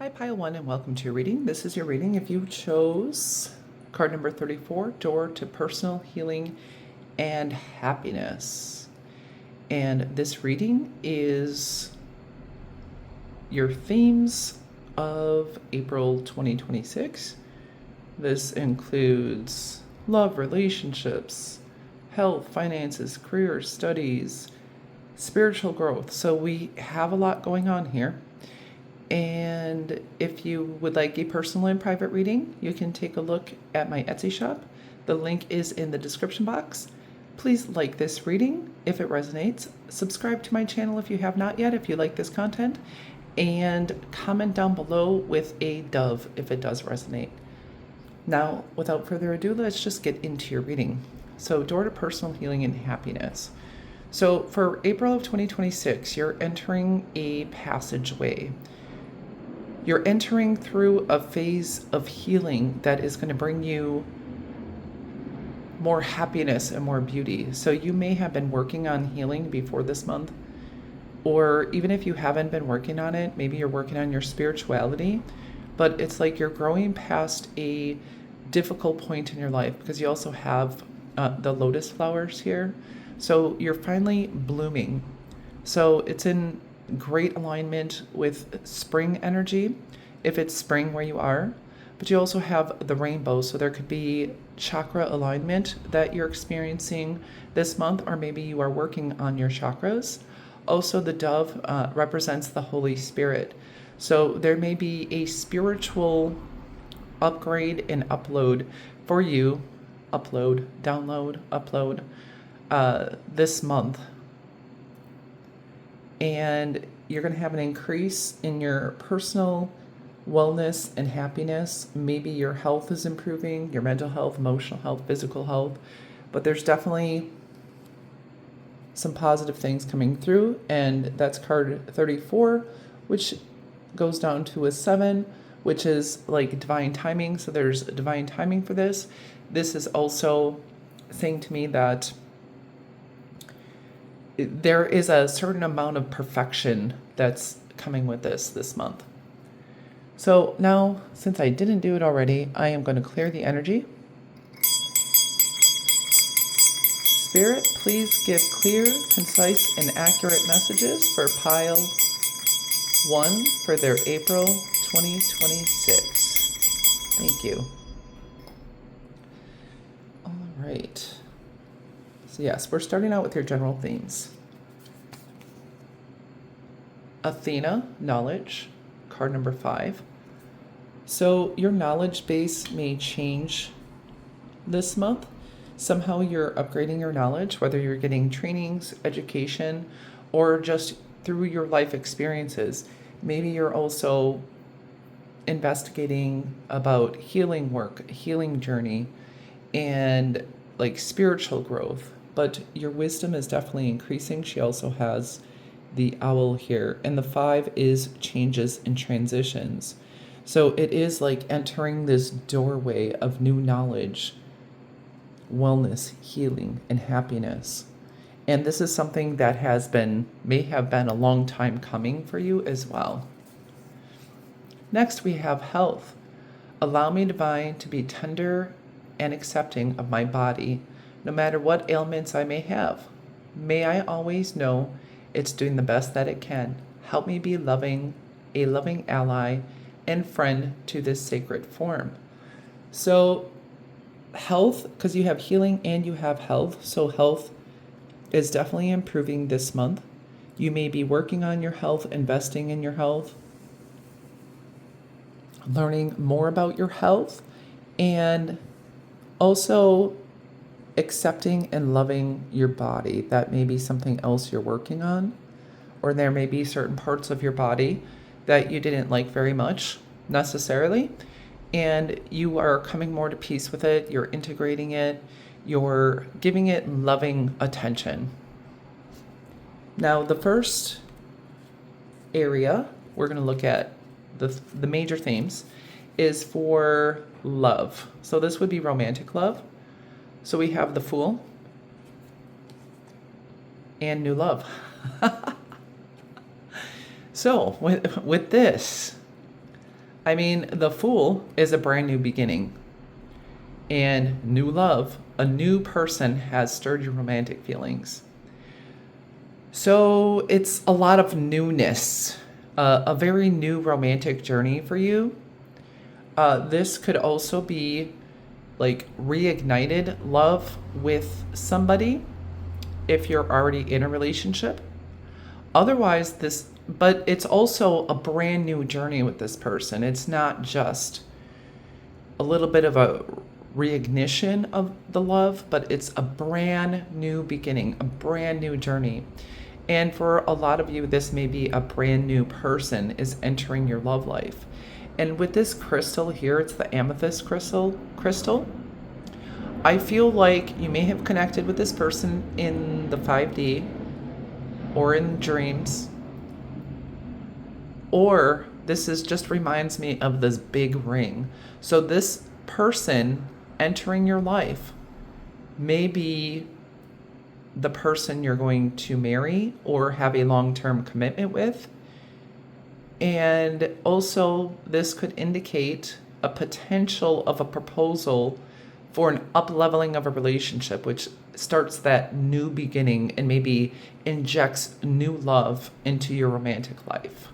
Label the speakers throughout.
Speaker 1: Hi, Pile 1, and welcome to your reading. This is your reading if you chose card number 34, Door to Personal Healing and Happiness. And this reading is your themes of April 2026. This includes love, relationships, health, finances, career, studies, spiritual growth. So we have a lot going on here. And if you would like a personal and private reading, you can take a look at my Etsy shop. The link is in the description box. Please like this reading if it resonates. Subscribe to my channel if you have not yet, if you like this content. And comment down below with a dove if it does resonate. Now, without further ado, let's just get into your reading. So, Door to Personal Healing and Happiness. So, for April of 2026, you're entering a passageway. You're entering through a phase of healing that is going to bring you more happiness and more beauty. So you may have been working on healing before this month, or even if you haven't been working on it, maybe you're working on your spirituality, but it's like you're growing past a difficult point in your life because you also have the lotus flowers here. So you're finally blooming. So it's in great alignment with spring energy, if it's spring where you are, but you also have the rainbow. So there could be chakra alignment that you're experiencing this month, or maybe you are working on your chakras. Also, the dove represents the Holy Spirit. So there may be a spiritual upgrade and upload for you, upload, this month. And you're going to have an increase in your personal wellness and happiness. Maybe your health is improving, your mental health, emotional health, physical health, but there's definitely some positive things coming through. And that's card 34, which goes down to a 7, which is like divine timing. So there's divine timing for this. This is also saying to me that there is a certain amount of perfection that's coming with this month. So now, since I didn't do it already, I am going to clear the energy. Spirit, please give clear, concise, and accurate messages for Pile 1 for their April 2026. Thank you. All right. So yes, we're starting out with your general themes. Athena, knowledge, card number 5. So your knowledge base may change this month. Somehow you're upgrading your knowledge, whether you're getting trainings, education, or just through your life experiences. Maybe you're also investigating about healing work, healing journey, and like spiritual growth. But your wisdom is definitely increasing. She also has the owl here, and the 5 is changes and transitions. So it is like entering this doorway of new knowledge, wellness, healing, and happiness. And this is something that may have been a long time coming for you as well. Next, we have health. Allow me, divine, to be tender and accepting of my body, no matter what ailments I may have. May I always know it's doing the best that it can. Help me be loving, a loving ally and friend to this sacred form. So health, because you have healing and you have health, so health is definitely improving this month. You may be working on your health, investing in your health, learning more about your health, and also accepting and loving your body. That may be something else you're working on, or there may be certain parts of your body that you didn't like very much necessarily, and you are coming more to peace with it. You're integrating it. You're giving it loving attention. Now, the first area we're going to look at, the major themes, is for love. So this would be romantic love. So we have the Fool and new love. So with this, I mean, the Fool is a brand new beginning and new love. A new person has stirred your romantic feelings. So it's a lot of newness, a very new romantic journey for you. This could also be like reignited love with somebody if you're already in a relationship. Otherwise, but it's also a brand new journey with this person. It's not just a little bit of a reignition of the love, but it's a brand new beginning, a brand new journey. And for a lot of you, this may be a brand new person is entering your love life. And with this crystal here, it's the amethyst crystal. I feel like you may have connected with this person in the 5D or in dreams. Or this is just reminds me of this big ring. So this person entering your life may be the person you're going to marry or have a long-term commitment with. And also this could indicate a potential of a proposal for an up-leveling of a relationship, which starts that new beginning and maybe injects new love into your romantic life.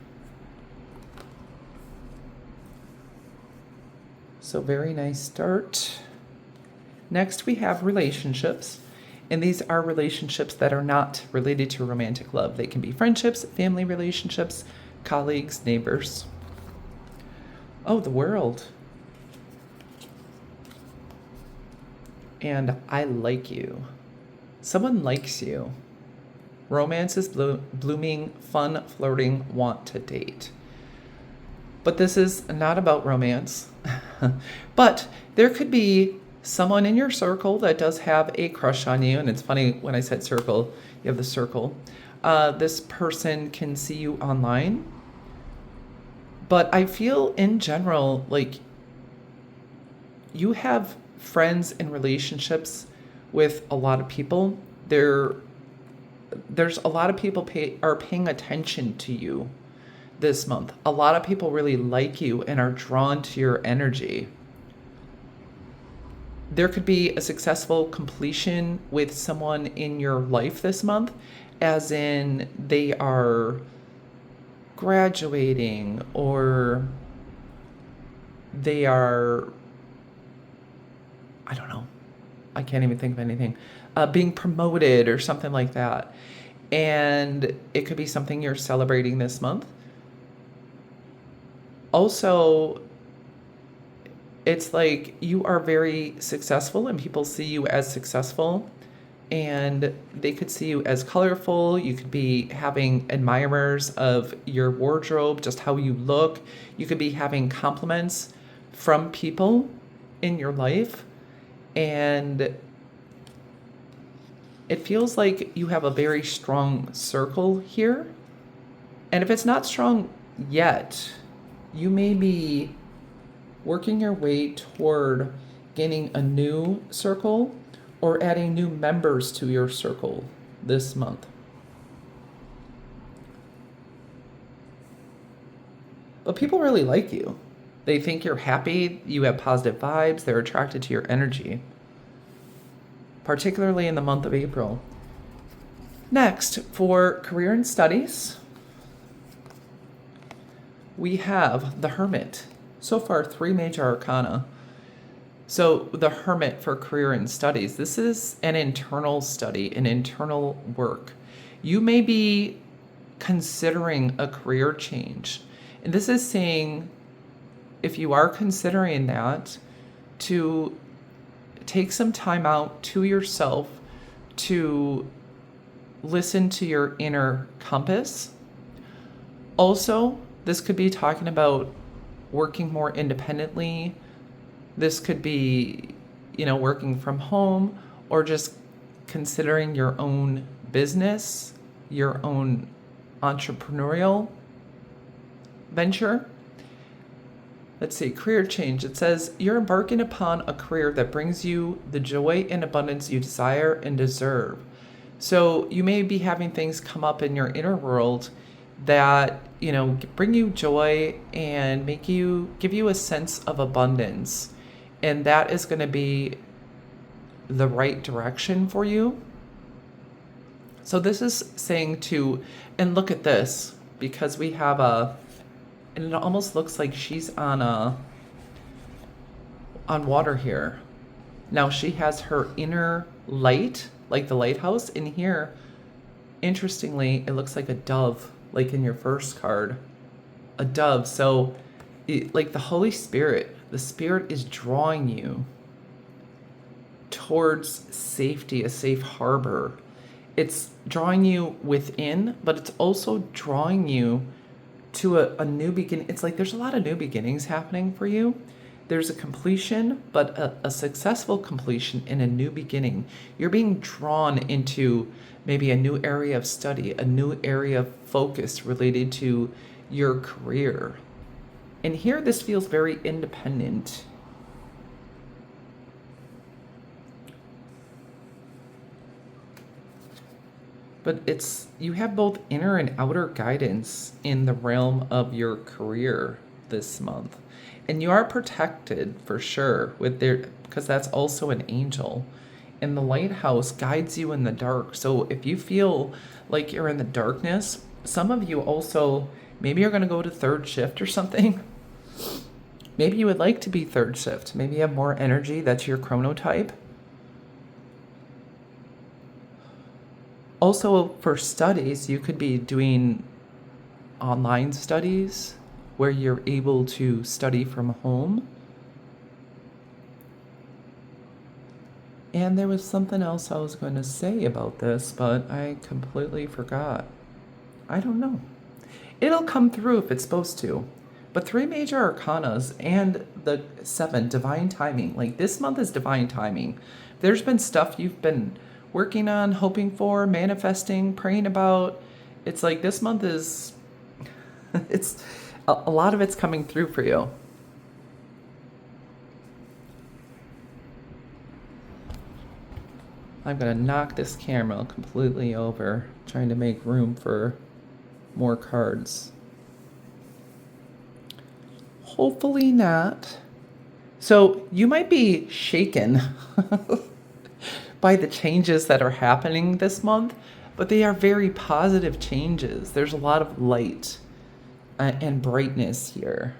Speaker 1: So very nice start. Next, we have relationships. And these are relationships that are not related to romantic love. They can be friendships, family relationships, colleagues, neighbors. Oh, the World. And I like you. Someone likes you. Romance is blooming, fun, flirting, want to date. But this is not about romance. But there could be someone in your circle that does have a crush on you. And it's funny, when I said circle, you have the circle. This person can see you online. But I feel in general, like you have friends and relationships with a lot of people. There's a lot of people are paying attention to you this month. A lot of people really like you and are drawn to your energy. There could be a successful completion with someone in your life this month, as in they are graduating or they are, I don't know, I can't even think of anything, being promoted or something like that. And it could be something you're celebrating this month. Also, it's like you are very successful and people see you as successful, and they could see you as colorful. You could be having admirers of your wardrobe, just how you look. You could be having compliments from people in your life, and it feels like you have a very strong circle here. And if it's not strong yet, you may be working your way toward gaining a new circle or adding new members to your circle this month. But people really like you. They think you're happy, you have positive vibes, they're attracted to your energy, particularly in the month of April. Next, for career and studies, we have the Hermit. So far, 3 major arcana. So the Hermit for career and studies. This is an internal study, an internal work. You may be considering a career change. And this is saying, if you are considering that, to take some time out to yourself to listen to your inner compass. Also, this could be talking about working more independently. This could be, working from home, or just considering your own business, your own entrepreneurial venture. Let's see, career change. It says you're embarking upon a career that brings you the joy and abundance you desire and deserve. So you may be having things come up in your inner world that, bring you joy and give you a sense of abundance. And that is going to be the right direction for you. So this is saying and look at this, because we have and it almost looks like she's on water here. Now she has her inner light, like the lighthouse. In here, interestingly, it looks like a dove, like in your first card, a dove. So like the Holy Spirit, the Spirit is drawing you towards safety, a safe harbor. It's drawing you within, but it's also drawing you to a new beginning. It's like there's a lot of new beginnings happening for you. There's a completion, but a successful completion in a new beginning. You're being drawn into maybe a new area of study, a new area of focus related to your career. And here this feels very independent. But you have both inner and outer guidance in the realm of your career this month. And you are protected for sure because that's also an angel. And the lighthouse guides you in the dark. So if you feel like you're in the darkness, some of you also, maybe you're going to go to third shift or something. Maybe you would like to be third shift. Maybe you have more energy. That's your chronotype. Also, for studies, you could be doing online studies where you're able to study from home. And there was something else I was going to say about this, but I completely forgot. I don't know. It'll come through if it's supposed to. But 3 major arcanas and the 7, divine timing. Like this month is divine timing. There's been stuff you've been working on, hoping for, manifesting, praying about. It's like this month is, it's a lot of it's coming through for you. I'm going to knock this camera completely over, trying to make room for more cards. Hopefully not. So you might be shaken by the changes that are happening this month, but they are very positive changes. There's a lot of light and brightness here.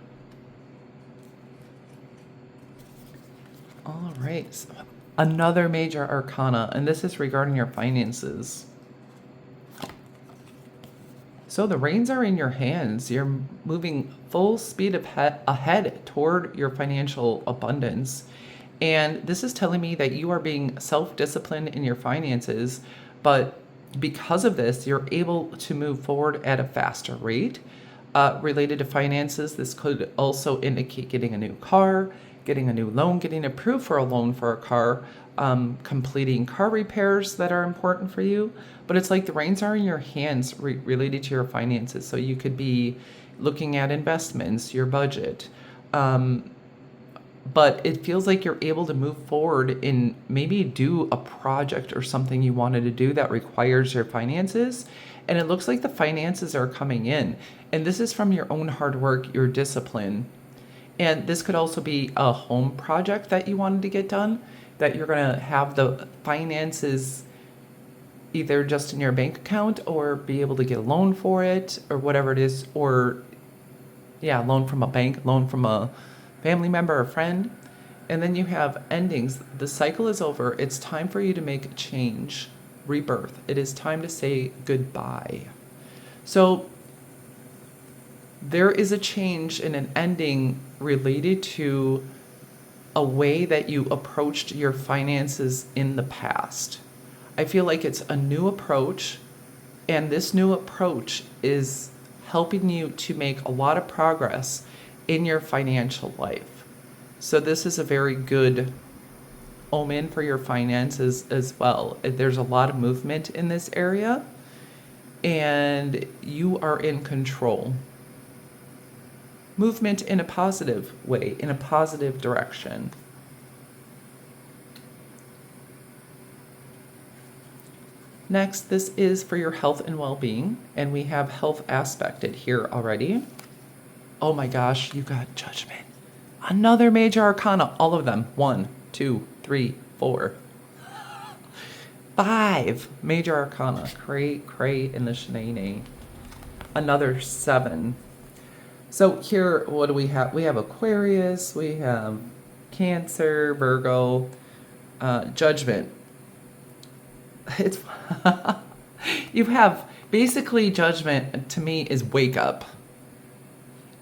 Speaker 1: All right, so another major arcana, and this is regarding your finances. So the reins are in your hands. You're moving full speed ahead toward your financial abundance. And this is telling me that you are being self-disciplined in your finances, but because of this, you're able to move forward at a faster rate. Related to finances, this could also indicate getting a new car, getting a new loan, getting approved for a loan for a car, completing car repairs that are important for you. But it's like the reins are in your hands related to your finances. So you could be looking at investments, your budget. But it feels like you're able to move forward and maybe do a project or something you wanted to do that requires your finances. And it looks like the finances are coming in. And this is from your own hard work, your discipline. And this could also be a home project that you wanted to get done, that you're going to have the finances either just in your bank account or be able to get a loan for it or whatever it is. Or, yeah, loan from a bank, loan from a family member or friend. And then you have endings. The cycle is over. It's time for you to make a change, rebirth. It is time to say goodbye. So there is a change and an ending related to a way that you approached your finances in the past. I feel like it's a new approach, and this new approach is helping you to make a lot of progress in your financial life. So this is a very good omen for your finances as well. There's a lot of movement in this area, and you are in control. Movement in a positive way, in a positive direction. Next, this is for your health and well-being, and we have health aspected here already. Oh my gosh, you got Judgment. Another major arcana, all of them. 1, 2, 3, 4, 5 major arcana. Cray in the Shanae. Another 7. So here, what do we have? We have Aquarius, we have Cancer, Virgo, Judgment. It's you have basically Judgment to me is wake up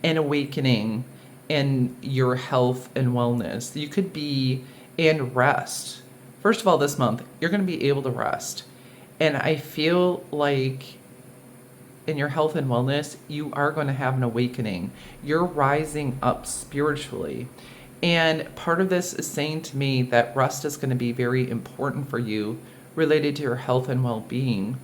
Speaker 1: and awakening in your health and wellness. You could be and rest. First of all, this month you're going to be able to rest, and I feel like in your health and wellness you are going to have an awakening. You're rising up spiritually, and part of this is saying to me that rest is going to be very important for you related to your health and well-being,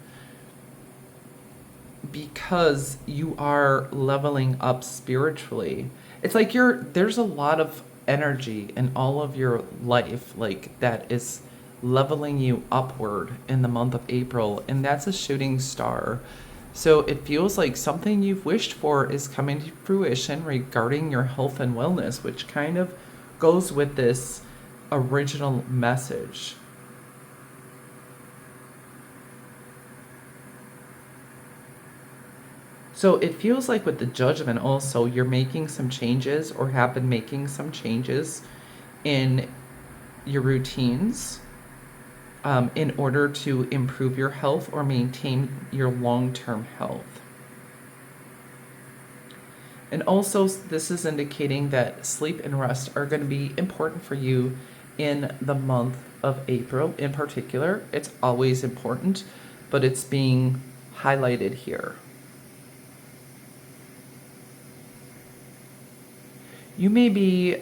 Speaker 1: because you are leveling up spiritually. It's like there's a lot of energy in all of your life like that is leveling you upward in the month of April, and that's a shooting star. So it feels like something you've wished for is coming to fruition regarding your health and wellness, which kind of goes with this original message. So it feels like with the Judgment also, you're making some changes or have been making some changes in your routines in order to improve your health or maintain your long-term health. And also, this is indicating that sleep and rest are going to be important for you in the month of April in particular. It's always important, but it's being highlighted here. You may be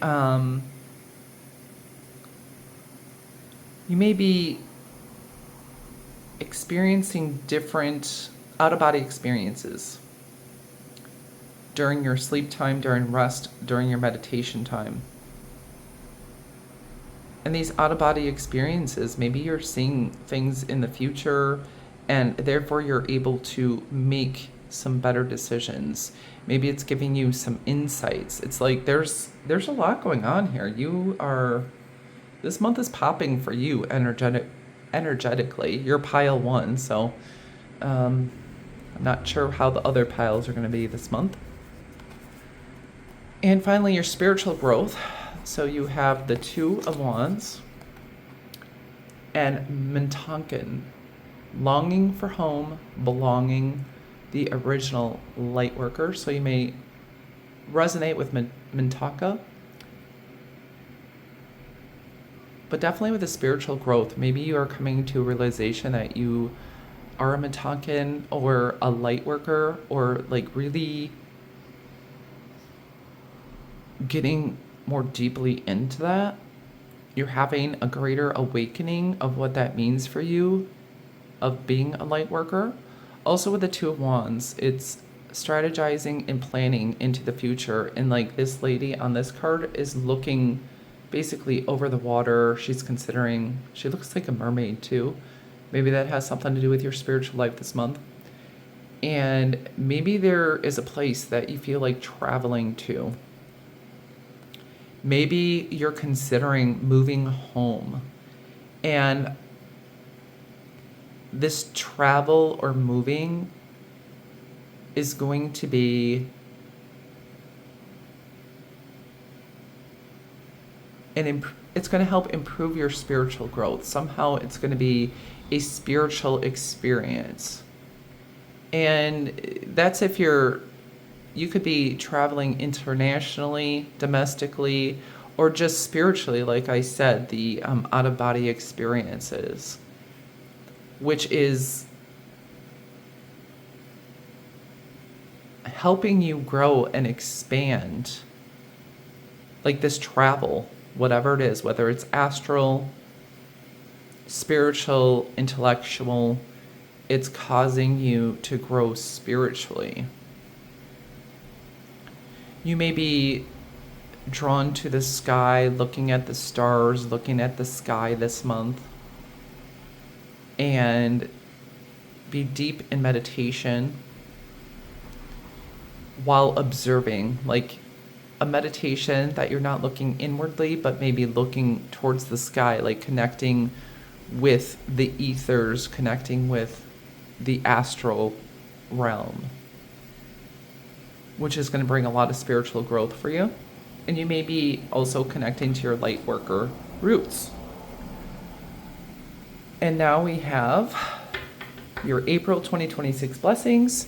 Speaker 1: experiencing different out-of-body experiences during your sleep time, during rest, during your meditation time. And these out-of-body experiences, maybe you're seeing things in the future, and therefore you're able to make some better decisions. Maybe it's giving you some insights. It's like there's a lot going on here. This month is popping for you energetically. You're pile 1, so I'm not sure how the other piles are going to be this month. And finally, your spiritual growth. So you have the 2 of Wands and Mintonkin, longing for home, belonging, the original light worker. So you may resonate with Mintaka, but definitely with the spiritual growth. Maybe you are coming to a realization that you are a Mintonkin or a light worker, or like really getting more deeply into that. You're having a greater awakening of what that means for you, of being a light worker. Also with the 2 of Wands, it's strategizing and planning into the future. And like this lady on this card is looking basically over the water. She's considering, she looks like a mermaid too. Maybe that has something to do with your spiritual life this month. And maybe there is a place that you feel like traveling to. Maybe you're considering moving home, and this travel or moving is going to be it's going to help improve your spiritual growth. Somehow it's going to be a spiritual experience. And that's if you could be traveling internationally, domestically, or just spiritually, like I said, the out-of-body experiences, which is helping you grow and expand, like this travel, whatever it is, whether it's astral, spiritual, intellectual, it's causing you to grow spiritually. You may be drawn to the sky, looking at the stars, looking at the sky this month, and be deep in meditation while observing, like a meditation that you're not looking inwardly, but maybe looking towards the sky, like connecting with the ethers, connecting with the astral realm, which is going to bring a lot of spiritual growth for you. And you may be also connecting to your light worker roots. And now we have your April 2026 blessings.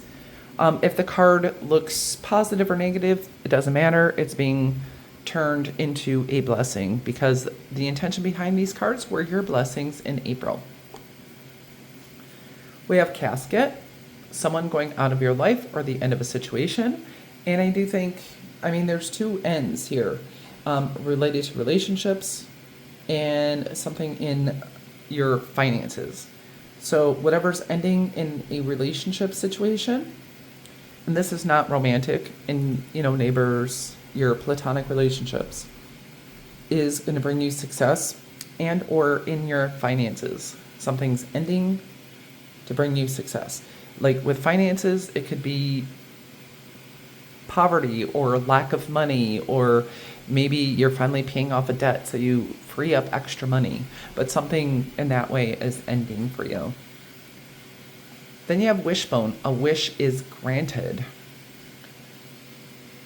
Speaker 1: If the card looks positive or negative, it doesn't matter. It's being turned into a blessing because the intention behind these cards were your blessings in April. We have casket, someone going out of your life or the end of a situation. And I do think, there's two ends here related to relationships and something in your finances. So whatever's ending in a relationship situation, and this is not romantic in, neighbors, your platonic relationships, is going to bring you success, and or in your finances. Something's ending to bring you success. Like with finances, it could be poverty or lack of money, or maybe you're finally paying off a debt so you free up extra money, but something in that way is ending for you. Then you have wishbone. A wish is granted.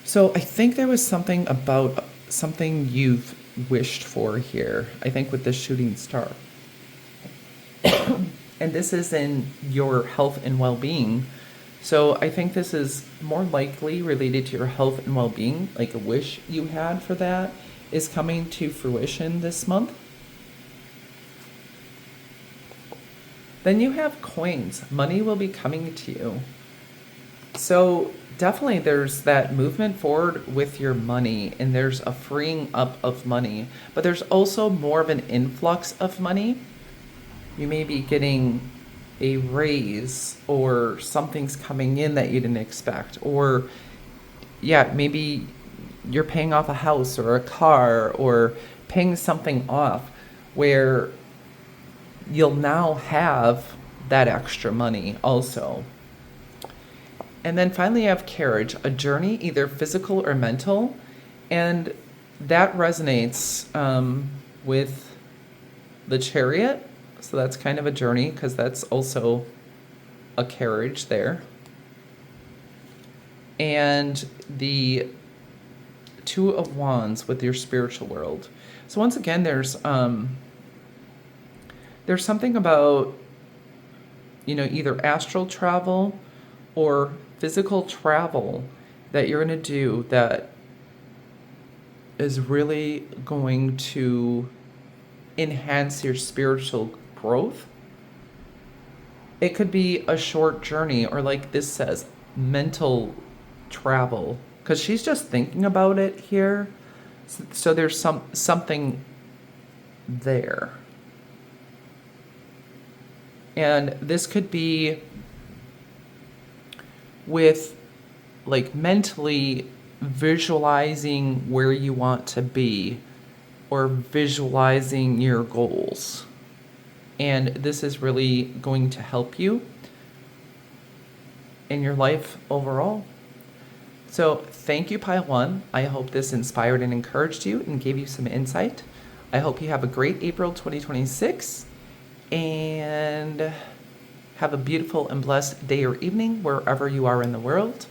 Speaker 1: So I think there was something about something you've wished for here. I think with the shooting star. And this is in your health and well-being. So I think this is more likely related to your health and well-being, like a wish you had for that is coming to fruition this month. Then you have coins. Money will be coming to you. So definitely there's that movement forward with your money, and there's a freeing up of money, but there's also more of an influx of money. You may be getting a raise, or something's coming in that you didn't expect, or maybe you're paying off a house or a car or paying something off where you'll now have that extra money also. And then finally you have carriage, a journey, either physical or mental. And that resonates with the Chariot. So that's kind of a journey because that's also a carriage there. And the Two of Wands with your spiritual world. So once again, there's something about, either astral travel or physical travel that you're going to do that is really going to enhance your spiritual growth. It could be a short journey, or like this says, mental travel, because she's just thinking about it here. So there's something there. And this could be with like mentally visualizing where you want to be or visualizing your goals. And this is really going to help you in your life overall. So thank you, Pile 1. I hope this inspired and encouraged you and gave you some insight. I hope you have a great April 2026 and have a beautiful and blessed day or evening wherever you are in the world.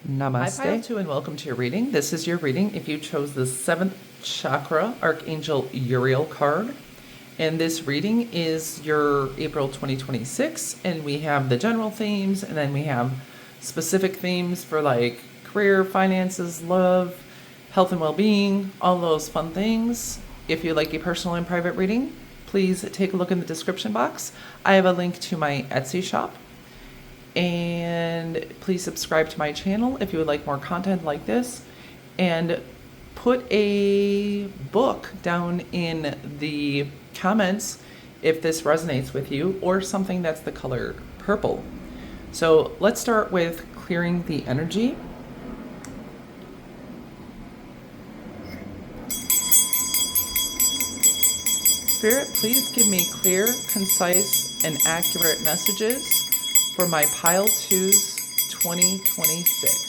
Speaker 1: Namaste. Hi, Pile 2, and welcome to your reading. This is your reading if you chose the 7th chakra Archangel Uriel card. And this reading is your April 2026, and we have the general themes, and then we have specific themes for like career, finances, love, health and well-being, all those fun things. If you'd like a personal and private reading, please take a look in the description box. I have a link to my Etsy shop. And please subscribe to my channel if you would like more content like this. And put a book down in the comments if this resonates with you, or something that's the color purple. So let's start with clearing the energy. Spirit, please give me clear, concise, and accurate messages for my Pile 2's 2026.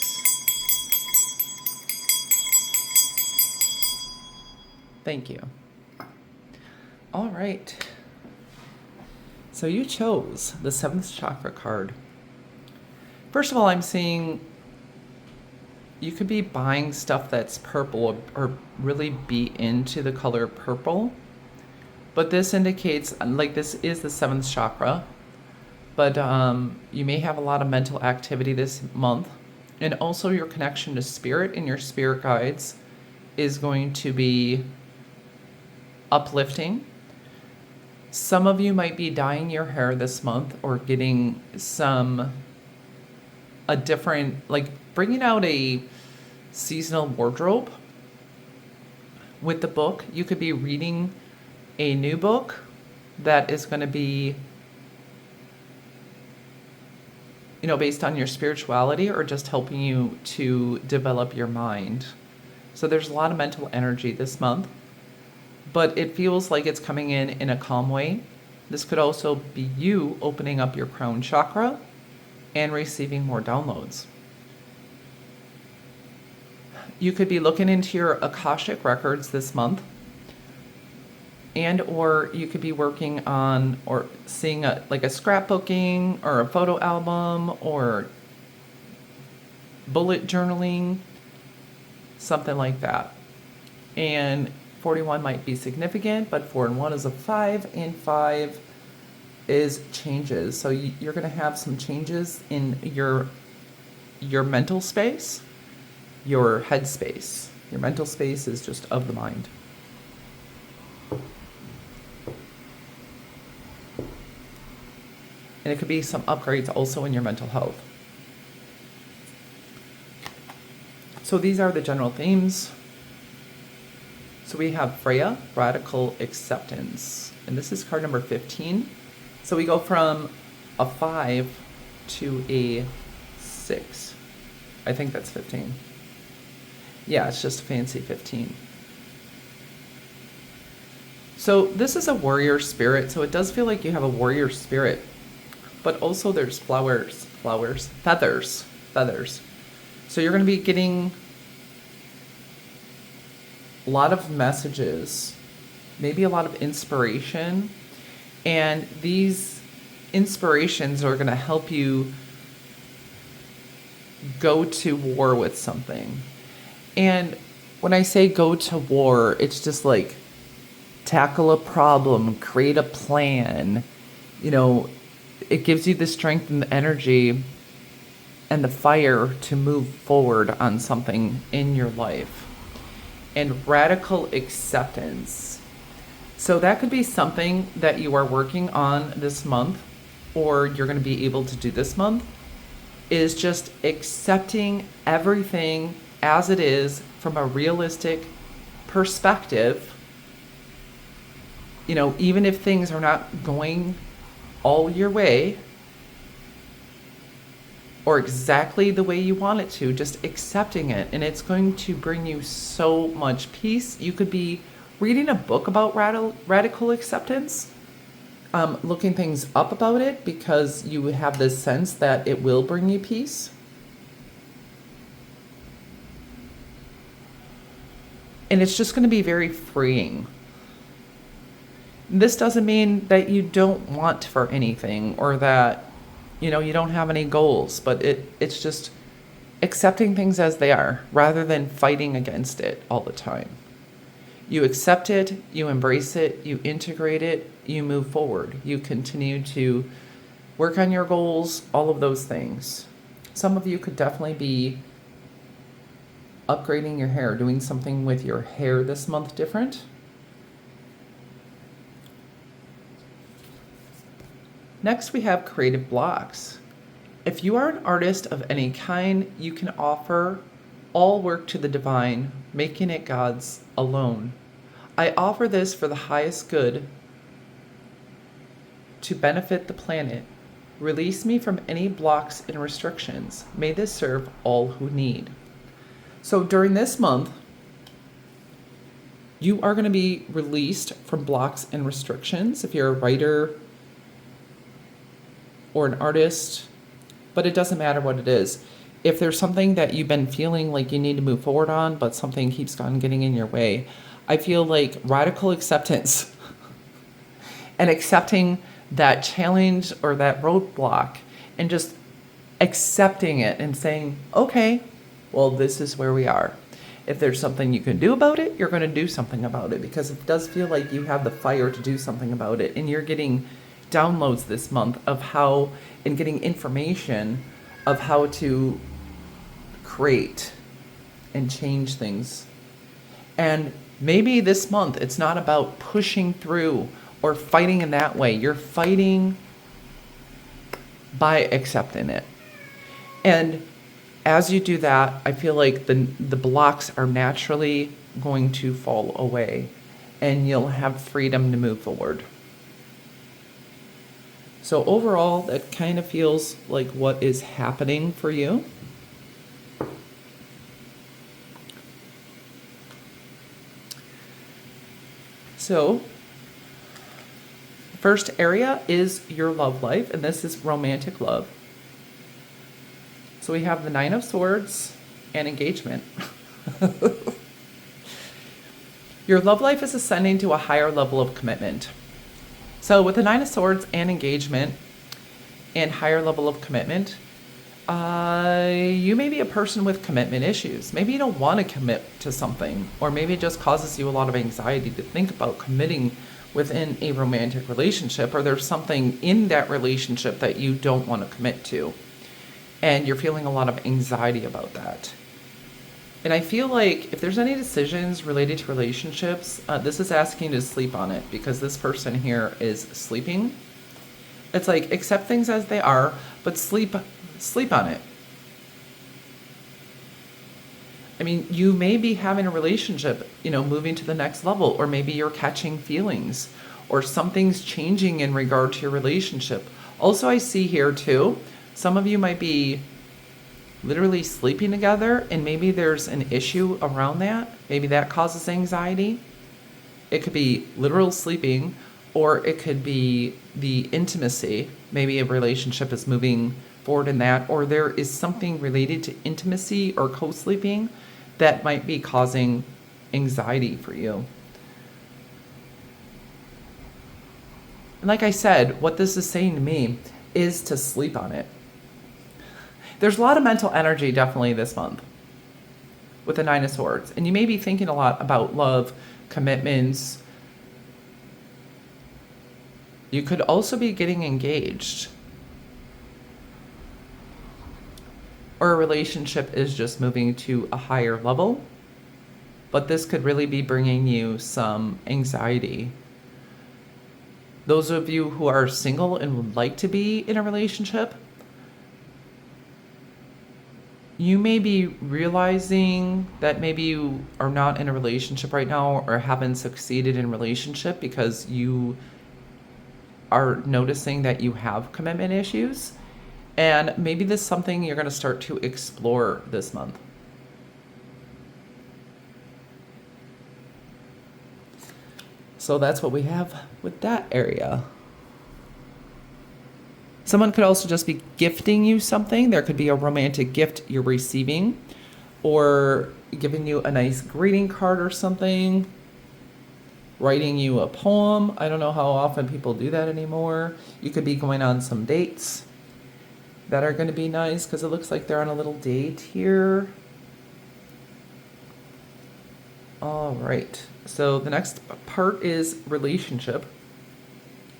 Speaker 1: Thank you. All right. So you chose the 7th chakra card. First of all, I'm seeing you could be buying stuff that's purple or really be into the color purple. But this indicates, like, this is the 7th chakra. But you may have a lot of mental activity this month. And also your connection to spirit and your spirit guides is going to be uplifting. Some of you might be dyeing your hair this month or getting a different, like bringing out a seasonal wardrobe with the book. You could be reading a new book that is going to be, based on your spirituality or just helping you to develop your mind. So there's a lot of mental energy this month, but it feels like it's coming in a calm way. This could also be you opening up your crown chakra and receiving more downloads. You could be looking into your Akashic records this month, and or you could be working on or seeing a scrapbooking or a photo album or bullet journaling, something like that. And 41 might be significant, but 4 and 1 is a 5, and 5 is changes. So you're going to have some changes in your mental space, your head space. Your mental space is just of the mind. And it could be some upgrades also in your mental health. So these are the general themes. So we have Freya, Radical Acceptance. And this is card number 15. So we go from a 5 to a 6. I think that's 15. Yeah, it's just a fancy 15. So this is a warrior spirit. So it does feel like you have a warrior spirit. But also there's feathers. So you're going to be getting a lot of messages, maybe a lot of inspiration. And these inspirations are going to help you go to war with something. And when I say go to war, it's just like tackle a problem, create a plan. It gives you the strength and the energy and the fire to move forward on something in your life. And radical acceptance. So that could be something that you are working on this month, or you're going to be able to do this month, is just accepting everything as it is from a realistic perspective. Even if things are not going all your way or exactly the way you want it to, just accepting it. And it's going to bring you so much peace. You could be reading a book about radical acceptance, looking things up about it because you have this sense that it will bring you peace. And it's just going to be very freeing. This doesn't mean that you don't want for anything or that, you don't have any goals, but it's just accepting things as they are rather than fighting against it all the time. You accept it, you embrace it, you integrate it, you move forward. You continue to work on your goals, all of those things. Some of you could definitely be upgrading your hair, doing something with your hair this month different. Next, we have creative blocks. If you are an artist of any kind, you can offer all work to the divine, making it God's alone. I offer this for the highest good to benefit the planet. Release me from any blocks and restrictions. May this serve all who need. So during this month, you are going to be released from blocks and restrictions. If you're a writer, or an artist, but it doesn't matter what it is. If there's something that you've been feeling like you need to move forward on, but something keeps on getting in your way, I feel like radical acceptance and accepting that challenge or that roadblock and just accepting it and saying, okay, well, this is where we are. If there's something you can do about it, you're going to do something about it, because it does feel like you have the fire to do something about it. And you're getting downloads this month of how, and getting information of how to create and change things. And maybe this month it's not about pushing through or fighting in that way. You're fighting by accepting it. And as you do that, I feel like the blocks are naturally going to fall away and you'll have freedom to move forward. So overall, that kind of feels like what is happening for you. So, first area is your love life, and this is romantic love. So we have the Nine of Swords and engagement. Your love life is ascending to a higher level of commitment. So with the Nine of Swords and engagement and higher level of commitment, you may be a person with commitment issues. Maybe you don't want to commit to something, or maybe it just causes you a lot of anxiety to think about committing within a romantic relationship, or there's something in that relationship that you don't want to commit to, and you're feeling a lot of anxiety about that. And I feel like if there's any decisions related to relationships, this is asking you to sleep on it, because this person here is sleeping. It's like, accept things as they are, but sleep on it. I mean, you may be having a relationship, moving to the next level, or maybe you're catching feelings, or something's changing in regard to your relationship. Also, I see here too, some of you might be literally sleeping together, and maybe there's an issue around that. Maybe that causes anxiety. It could be literal sleeping, or it could be the intimacy. Maybe a relationship is moving forward in that, or there is something related to intimacy or co-sleeping that might be causing anxiety for you. And like I said, what this is saying to me is to sleep on it. There's a lot of mental energy definitely this month with the Nine of Swords. And you may be thinking a lot about love, commitments. You could also be getting engaged. Or a relationship is just moving to a higher level. But this could really be bringing you some anxiety. Those of you who are single and would like to be in a relationship, you may be realizing that maybe you are not in a relationship right now, or haven't succeeded in a relationship because you are noticing that you have commitment issues. And maybe this is something you're going to start to explore this month. So that's what we have with that area. Someone could also just be gifting you something. There could be a romantic gift you're receiving, or giving you a nice greeting card or something, writing you a poem. I don't know how often people do that anymore. You could be going on some dates that are going to be nice, because it looks like they're on a little date here. All right. So the next part is relationship.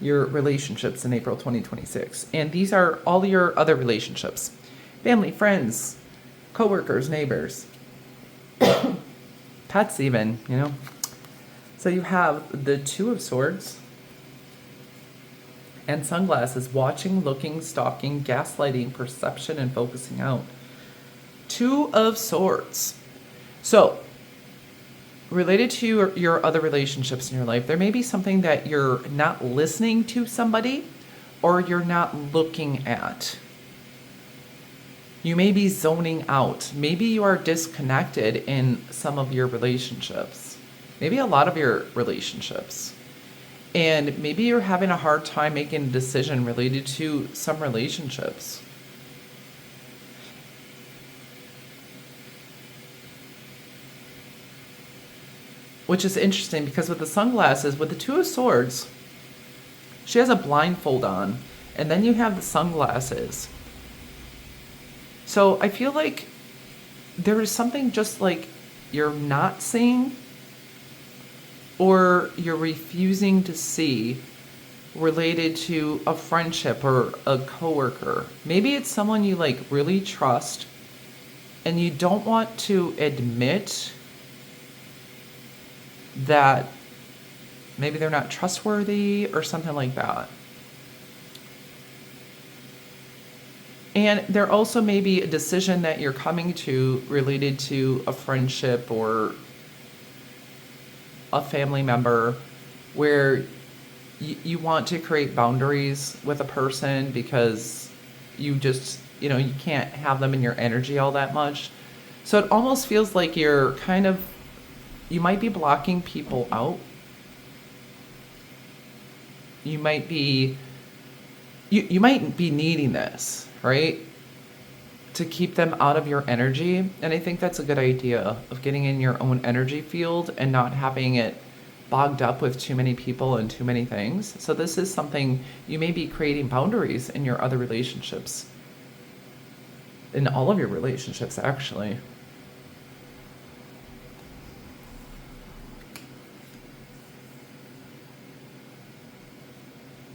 Speaker 1: Your relationships in April 2026. And these are all your other relationships. Family, friends, coworkers, neighbors, pets even, So you have the Two of Swords and sunglasses, watching, looking, stalking, gaslighting, perception, and focusing out. Two of Swords. So, related to your other relationships in your life, there may be something that you're not listening to somebody, or you're not looking at. You may be zoning out. Maybe you are disconnected in some of your relationships. Maybe a lot of your relationships. And maybe you're having a hard time making a decision related to some relationships. Which is interesting because with the sunglasses, with the Two of Swords, she has a blindfold on, and then you have the sunglasses. So I feel like there is something just like you're not seeing or you're refusing to see related to a friendship or a coworker. Maybe it's someone you like really trust and you don't want to admit that maybe they're not trustworthy or something like that. And there also may be a decision that you're coming to related to a friendship or a family member where you want to create boundaries with a person because you just, you can't have them in your energy all that much. So it almost feels like you're you might be blocking people out. You might be needing this, right? To keep them out of your energy. And I think that's a good idea of getting in your own energy field and not having it bogged up with too many people and too many things. So this is something you may be creating boundaries in your other relationships. In all of your relationships, actually.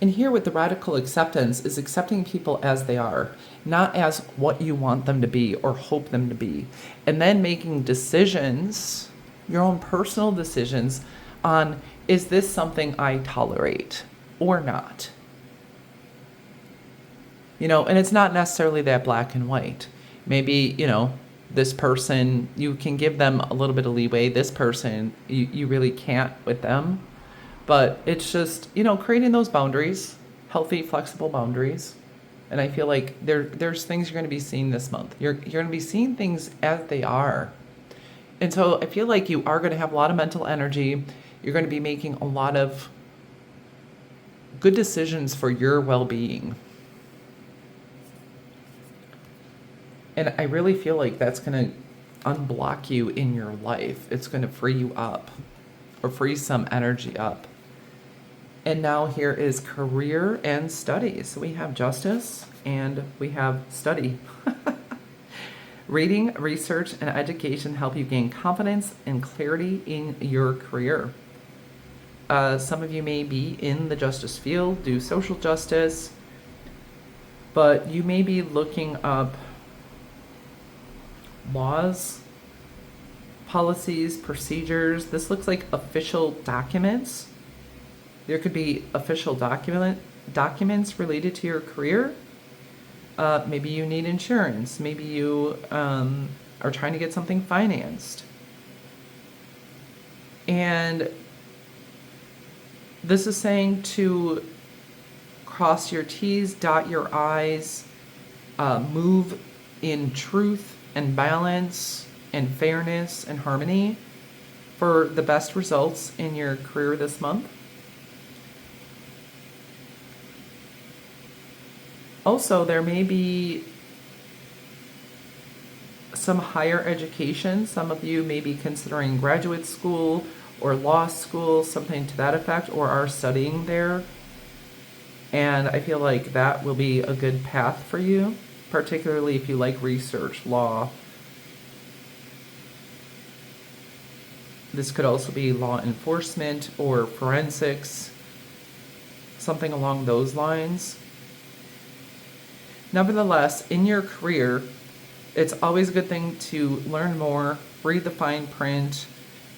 Speaker 1: And here with the radical acceptance is accepting people as they are, not as what you want them to be or hope them to be. And then making decisions, your own personal decisions on, is this something I tolerate or not? And it's not necessarily that black and white. Maybe, this person, you can give them a little bit of leeway. This person, you really can't with them. But it's just, creating those boundaries, healthy, flexible boundaries. And I feel like there's things you're going to be seeing this month. You're going to be seeing things as they are. And so I feel like you are going to have a lot of mental energy. You're going to be making a lot of good decisions for your well-being. And I really feel like that's going to unblock you in your life. It's going to free you up or free some energy up. And now here is career and study. So we have justice and we have study. Reading, research, and education help you gain confidence and clarity in your career. Some of you may be in the justice field, do social justice, but you may be looking up laws, policies, procedures. This looks like official documents. There could be official documents related to your career. Maybe you need insurance. Maybe you are trying to get something financed. And this is saying to cross your T's, dot your I's, move in truth and balance and fairness and harmony for the best results in your career this month. Also, there may be some higher education. Some of you may be considering graduate school or law school, something to that effect, or are studying there. And I feel like that will be a good path for you, particularly if you like research, law. This could also be law enforcement or forensics, something along those lines. Nevertheless, in your career, it's always a good thing to learn more, read the fine print,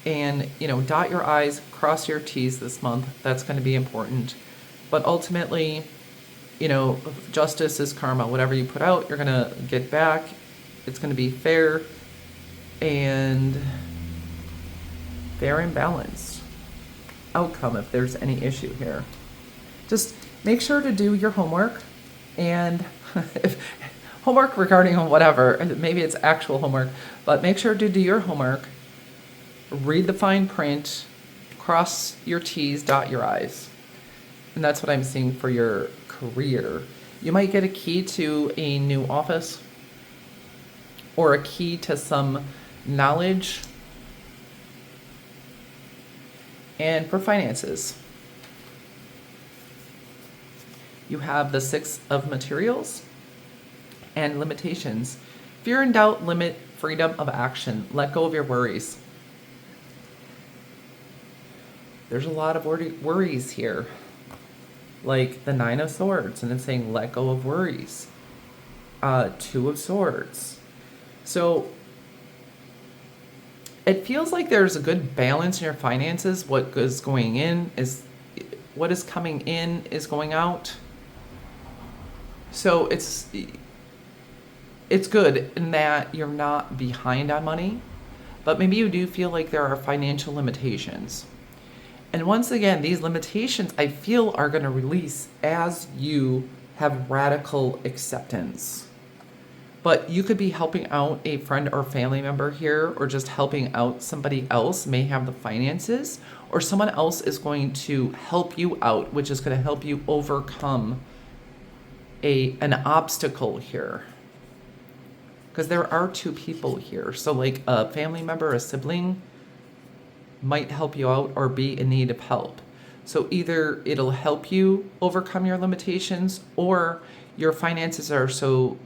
Speaker 1: and, dot your I's, cross your T's this month. That's going to be important. But ultimately, justice is karma. Whatever you put out, you're going to get back. It's going to be fair and balanced outcome if there's any issue here. Just make sure to do your homework, and if homework regarding whatever, maybe it's actual homework, but make sure to do your homework, read the fine print, cross your T's, dot your I's. And that's what I'm seeing for your career. You might get a key to a new office or a key to some knowledge. And for finances, you have the Six of Materials and limitations. Fear and doubt limit freedom of action. Let go of your worries. There's a lot of worries here. Like the Nine of Swords, and it's saying let go of worries. Two of Swords. So it feels like there's a good balance in your finances. What is going in is what is coming in is going out. So it's good in that you're not behind on money, but maybe you do feel like there are financial limitations. And once again, these limitations I feel are going to release as you have radical acceptance. But you could be helping out a friend or family member here, or just helping out somebody else may have the finances, or someone else is going to help you out, which is going to help you overcome an obstacle here. Because there are two people here. So like a family member, a sibling might help you out or be in need of help. So either it'll help you overcome your limitations, or your finances are so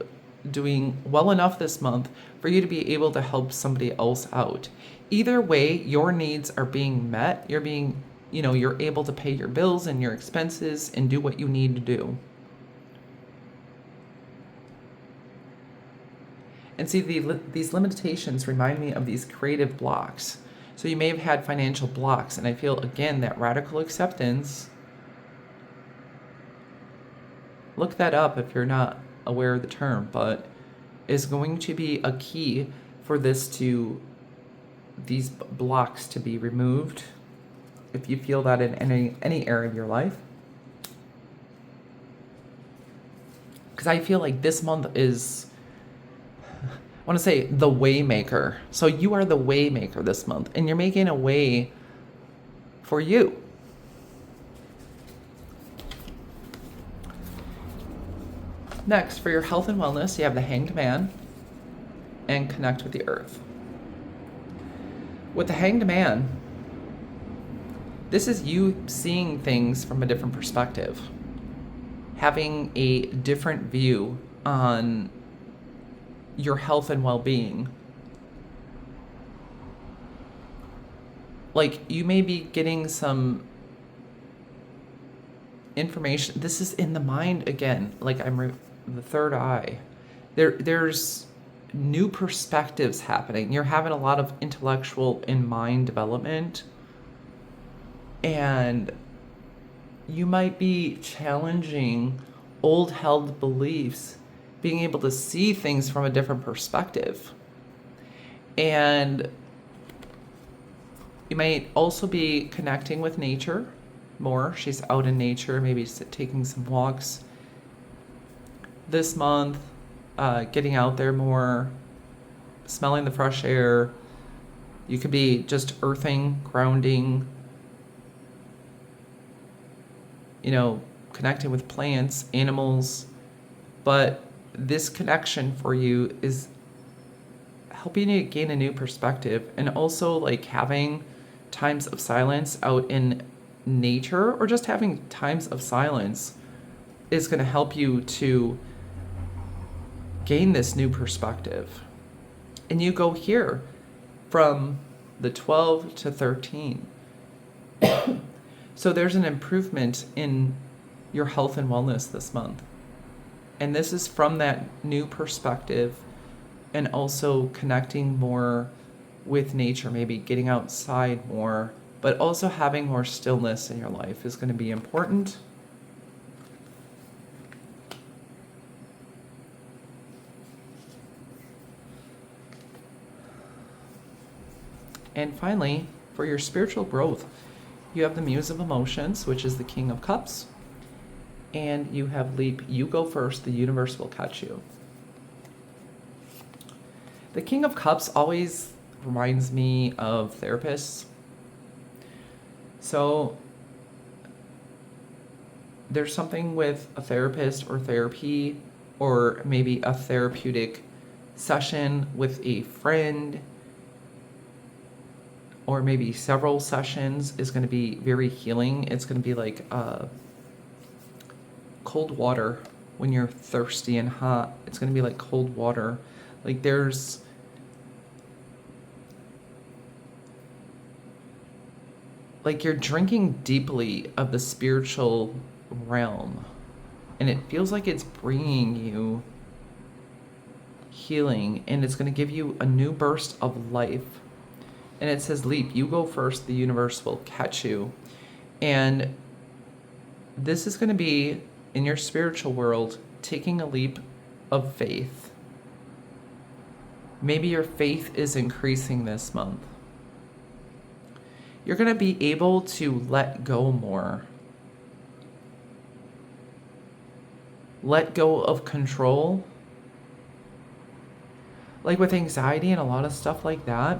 Speaker 1: doing well enough this month for you to be able to help somebody else out. Either way, your needs are being met. You're able to pay your bills and your expenses and do what you need to do. And see, these limitations remind me of these creative blocks. So you may have had financial blocks, and I feel, again, that radical acceptance, look that up if you're not aware of the term, but is going to be a key for these blocks to be removed if you feel that in any area of your life. Because I feel like this month is, I want to say, the way maker. So you are the way maker this month, and you're making a way for you. Next, for your health and wellness, you have the Hanged Man and Connect with the Earth. With the Hanged Man, this is you seeing things from a different perspective, having a different view on your health and well-being. Like, you may be getting some information. This is in the mind again, like the third eye. There's new perspectives happening. You're having a lot of intellectual and mind development, and you might be challenging old held beliefs, being able to see things from a different perspective. And you might also be connecting with nature more. She's out in nature, maybe taking some walks this month, getting out there more, smelling the fresh air. You could be just earthing, grounding, connecting with plants, animals. But this connection for you is helping you gain a new perspective, and also like having times of silence out in nature, or just having times of silence, is going to help you to gain this new perspective. And you go here from the 12 to 13. So there's an improvement in your health and wellness this month. And this is from that new perspective, and also connecting more with nature, maybe getting outside more, but also having more stillness in your life is going to be important. And finally, for your spiritual growth, you have the Muse of Emotions, which is the King of Cups. And you have Leap, you go first, the universe will catch you. The King of Cups always reminds me of therapists. So there's something with a therapist or therapy, or maybe a therapeutic session with a friend, or maybe several sessions is going to be very healing. It's going to be like cold water when you're thirsty and hot. It's going to be like cold water. Like there's like you're drinking deeply of the spiritual realm, and it feels like it's bringing you healing, and it's going to give you a new burst of life. And it says, leap, you go first, the universe will catch you. And this is going to be, in your spiritual world, taking a leap of faith. Maybe your faith is increasing this month. You're going to be able to let go more. Let go of control. Like with anxiety and a lot of stuff like that,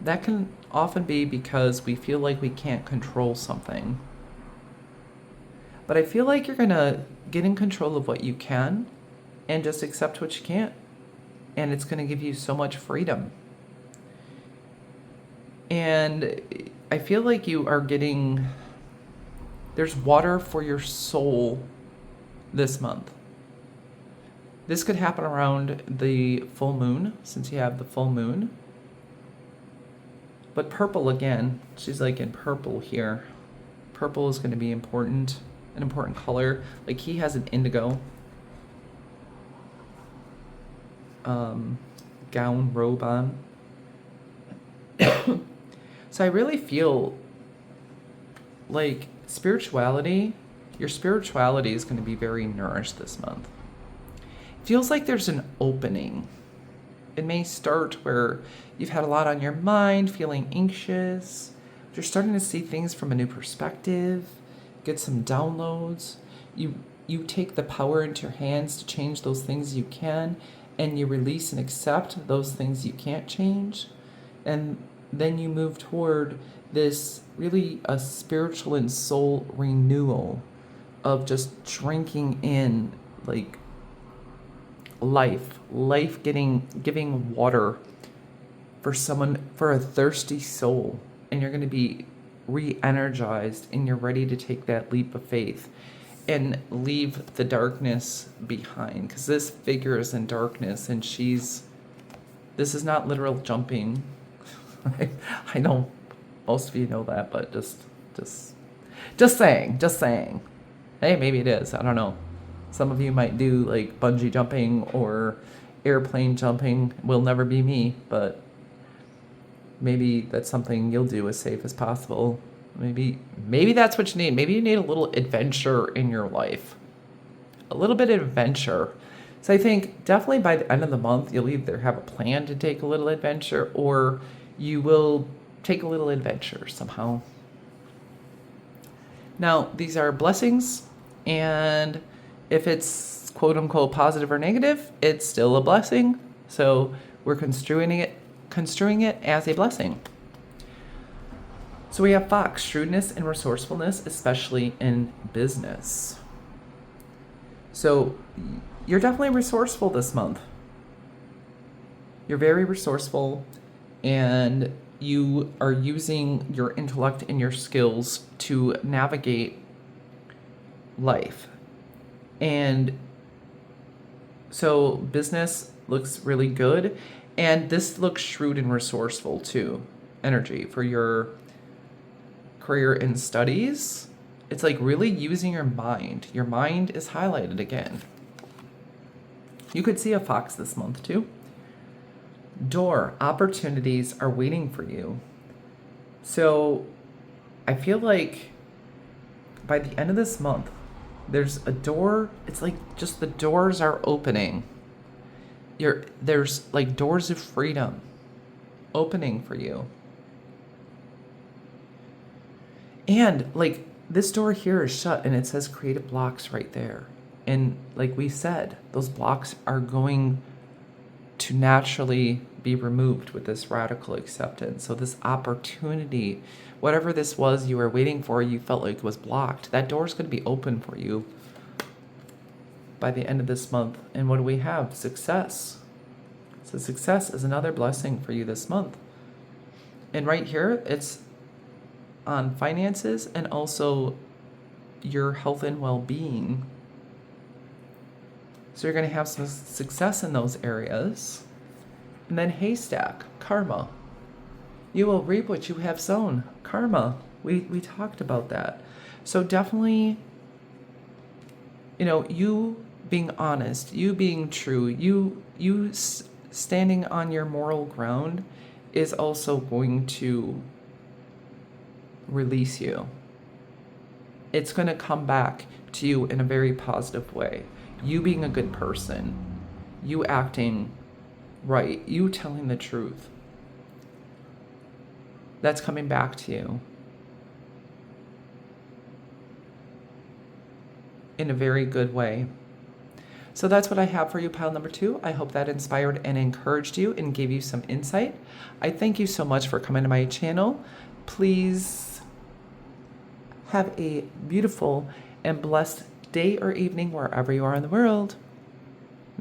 Speaker 1: that can often be because we feel like we can't control something. But I feel like you're going to get in control of what you can and just accept what you can't. And it's going to give you so much freedom. And I feel like you are getting, there's water for your soul this month. This could happen around the full moon, since you have the full moon. But purple again, she's like in purple here. Purple is going to be important, an important color. Like he has an indigo gown, robe on. So I really feel like spirituality, your spirituality is going to be very nourished this month. It feels like there's an opening. It may start where you've had a lot on your mind, feeling anxious. You're starting to see things from a new perspective, get some downloads. You take the power into your hands to change those things you can, and you release and accept those things you can't change. And then you move toward this really a spiritual and soul renewal of just drinking in like life giving water for someone, for a thirsty soul. And you're going to be re-energized, and you're ready to take that leap of faith and leave the darkness behind, because this figure is in darkness, and this is not literal jumping. I know most of you know that, but just saying. Hey, maybe it is. I don't know. Some of you might do like bungee jumping or airplane jumping. Will never be me, but maybe that's something you'll do as safe as possible. Maybe that's what you need. Maybe you need a little adventure in your life. A little bit of adventure. So I think definitely by the end of the month, you'll either have a plan to take a little adventure, or you will take a little adventure somehow. Now, these are blessings, and if it's quote unquote positive or negative, it's still a blessing. So we're construing it as a blessing. So we have Fox, shrewdness and resourcefulness, especially in business. So you're definitely resourceful this month. You're very resourceful, and you are using your intellect and your skills to navigate life. And so business looks really good, and this looks shrewd and resourceful too. Energy for your career and studies. It's like really using your mind. Your mind is highlighted again. You could see a fox this month too. Door, opportunities are waiting for you. So I feel like by the end of this month, there's a door. It's like just the doors are opening. There's like doors of freedom opening for you. And like this door here is shut, and it says creative blocks right there. And like we said, those blocks are going to naturally be removed with this radical acceptance. So this opportunity, whatever this was you were waiting for, you felt like was blocked, that door is going to be open for you by the end of this month. And what do we have? Success. So success is another blessing for you this month. And right here, it's on finances and also your health and well-being. So you're going to have some success in those areas. And then haystack, karma. You will reap what you have sown. Karma. We talked about that. So definitely, you being honest, you being true, you standing on your moral ground is also going to release you. It's going to come back to you in a very positive way. You being a good person, you acting right, you telling the truth. That's coming back to you in a very good way. So that's what I have for you, pile number 2. I hope that inspired and encouraged you and gave you some insight. I thank you so much for coming to my channel. Please have a beautiful and blessed day or evening wherever you are in the world.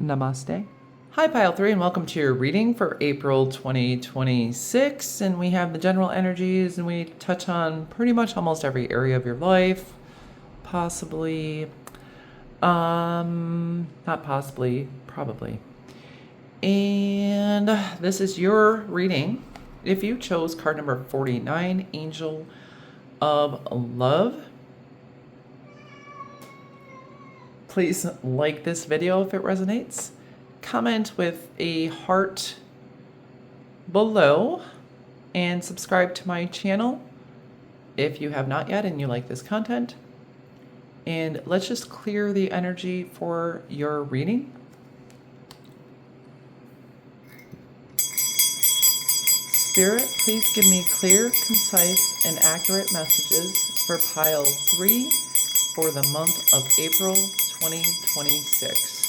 Speaker 1: Namaste. Hi, Pile 3, and welcome to your reading for April 2026. And we have the general energies, and we touch on pretty much almost every area of your life. Possibly, not possibly, probably. And this is your reading. If you chose card number 49, Angel of Love, please like this video if it resonates. Comment with a heart below and subscribe to my channel if you have not yet and you like this content. And let's just clear the energy for your reading. Spirit, please give me clear, concise, and accurate messages for pile 3 for the month of April 2026.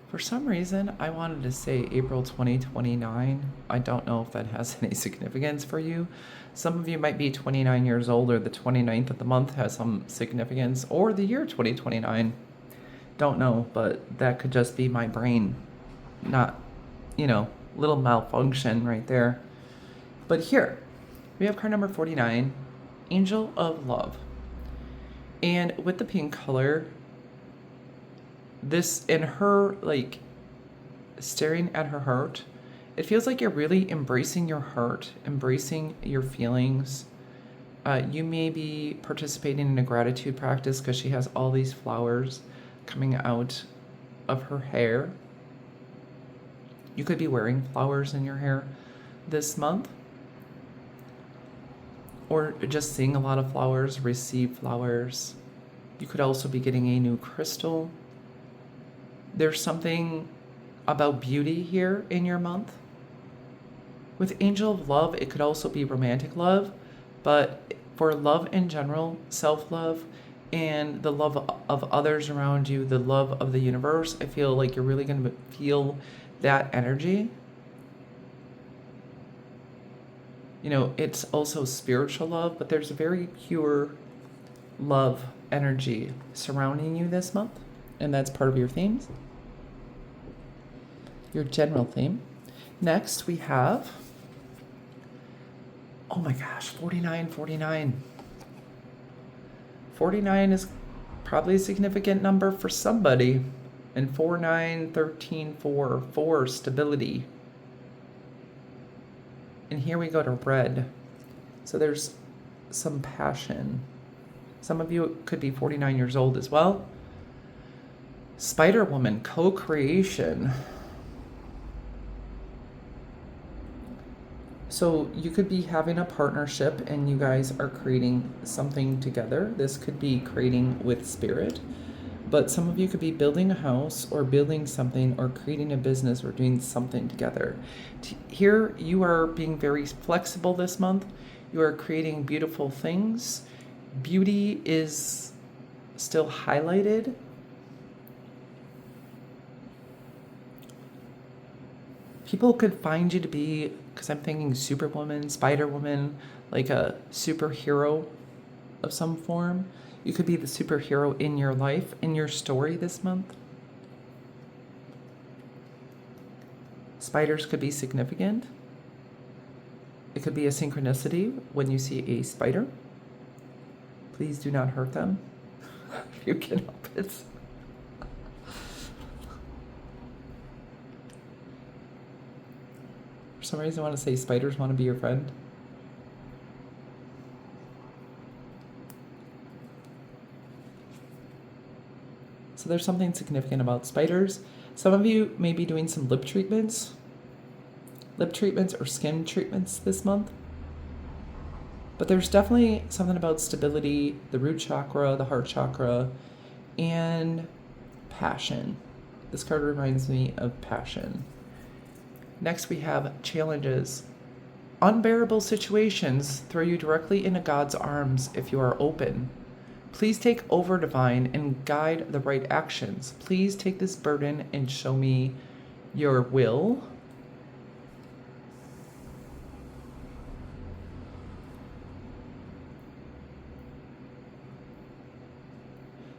Speaker 1: For some reason, I wanted to say April 2029. I don't know if that has any significance for you. Some of you might be 29 years old, or the 29th of the month has some significance, or the year 2029. Don't know, but that could just be my brain. Not, little malfunction right there. But here, we have card number 49, Angel of Love. And with the pink color, this in her, staring at her heart, it feels like you're really embracing your heart, embracing your feelings. You may be participating in a gratitude practice because she has all these flowers coming out of her hair. You could be wearing flowers in your hair this month, or just seeing a lot of flowers, receive flowers. You could also be getting a new crystal. There's something about beauty here in your month. With Angel of Love, it could also be romantic love, but for love in general, self-love, and the love of others around you, the love of the universe, I feel like you're really going to feel that energy. It's also spiritual love, but there's a very pure love energy surrounding you this month, and that's part of your themes, your general theme. Next, we have, oh my gosh, 49. 49 is probably a significant number for somebody. And 4, 9, 13, 4, 4, stability. And here we go to red. So there's some passion. Some of you could be 49 years old as well. Spider Woman, co-creation. So you could be having a partnership and you guys are creating something together. This could be creating with spirit. But some of you could be building a house or building something or creating a business or doing something together. Here, you are being very flexible this month. You are creating beautiful things. Beauty is still highlighted. People could find you to be, because I'm thinking Superwoman, Spider Woman, like a superhero of some form. You could be the superhero in your life, in your story this month. Spiders could be significant. It could be a synchronicity when you see a spider. Please do not hurt them if you can help it. For some reason, I want to say spiders want to be your friend. So there's something significant about spiders. Some of you may be doing some lip treatments or skin treatments this month. But there's definitely something about stability, the root chakra, the heart chakra, and passion. This card reminds me of passion. Next, we have challenges. Unbearable situations throw you directly into God's arms if you are open. Please take over, divine, and guide the right actions. Please take this burden and show me your will.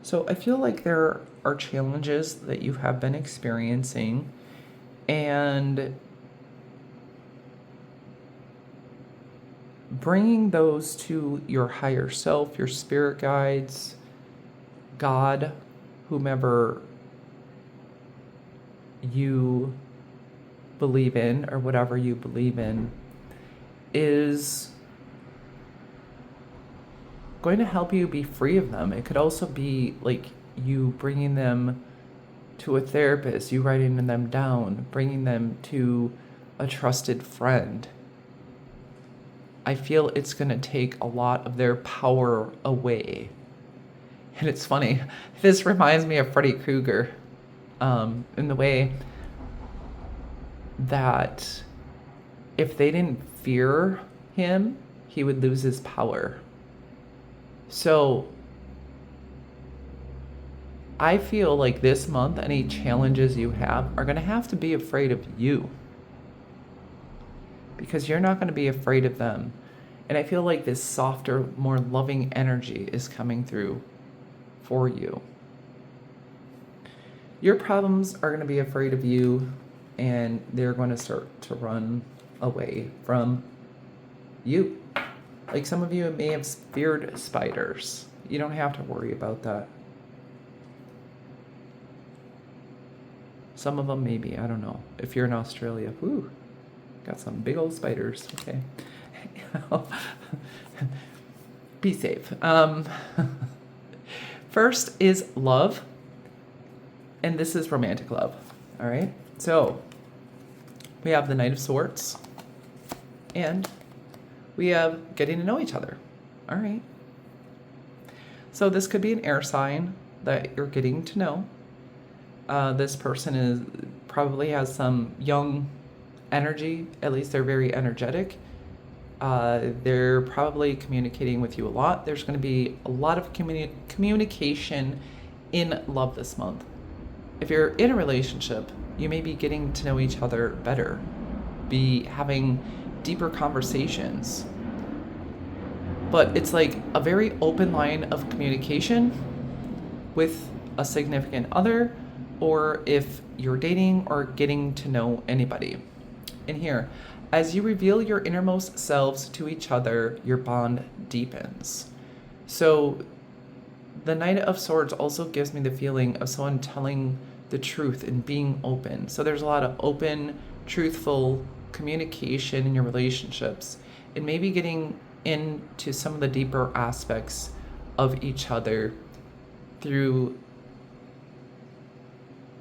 Speaker 1: So I feel like there are challenges that you have been experiencing, and bringing those to your higher self, your spirit guides, God, whomever you believe in or whatever you believe in, is going to help you be free of them. It could also be like you bringing them to a therapist, you writing them down, bringing them to a trusted friend. I feel it's going to take a lot of their power away. And it's funny, this reminds me of Freddy Krueger, in the way that if they didn't fear him, he would lose his power. So I feel like this month, any challenges you have are going to have to be afraid of you, because you're not going to be afraid of them. And I feel like this softer, more loving energy is coming through for you. Your problems are going to be afraid of you, and they're going to start to run away from you. Like some of you may have feared spiders. You don't have to worry about that. Some of them maybe, I don't know. If you're in Australia, whoo, got some big old spiders. Okay. Be safe. First is love. And this is romantic love. All right. So we have the Knight of Swords. And we have getting to know each other. All right. So this could be an air sign that you're getting to know. This person probably has some young energy. At least they're very energetic. They're probably communicating with you a lot. There's going to be a lot of communication in love this month. If you're in a relationship, you may be getting to know each other better, be having deeper conversations. But it's like a very open line of communication with a significant other, or if you're dating or getting to know anybody. And here, as you reveal your innermost selves to each other, your bond deepens. So the Knight of Swords also gives me the feeling of someone telling the truth and being open. So there's a lot of open, truthful communication in your relationships, and maybe getting into some of the deeper aspects of each other through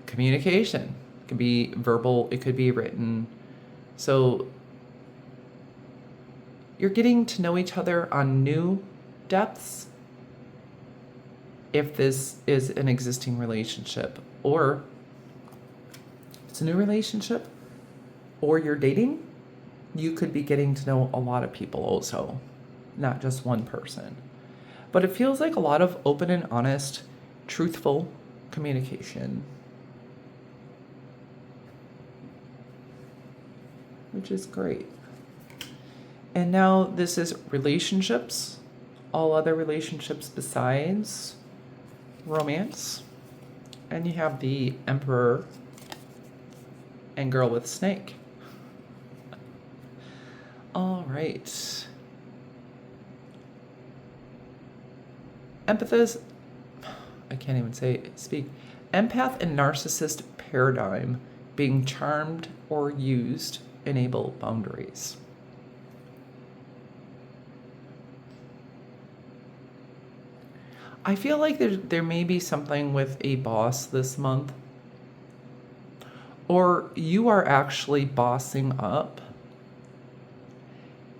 Speaker 1: communication. It can be verbal, it could be written. So you're getting to know each other on new depths if this is an existing relationship, or it's a new relationship, or you're dating, you could be getting to know a lot of people also, not just one person. But it feels like a lot of open and honest, truthful communication. which is great. And now this is relationships, all other relationships besides romance. And you have the Emperor and Girl with Snake. All right. I can't even speak. Empath and narcissist paradigm, being charmed or used, enable boundaries. I feel like there may be something with a boss this month, or you are actually bossing up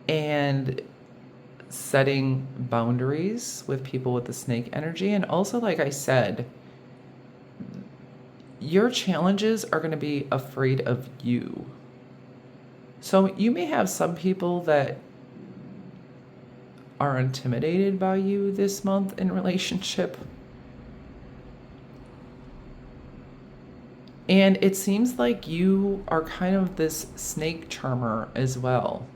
Speaker 1: and setting boundaries with people with the snake energy. And also, like I said, your challenges are going to be afraid of you. So you may have some people that are intimidated by you this month in relationship. And it seems like you are kind of this snake charmer as well.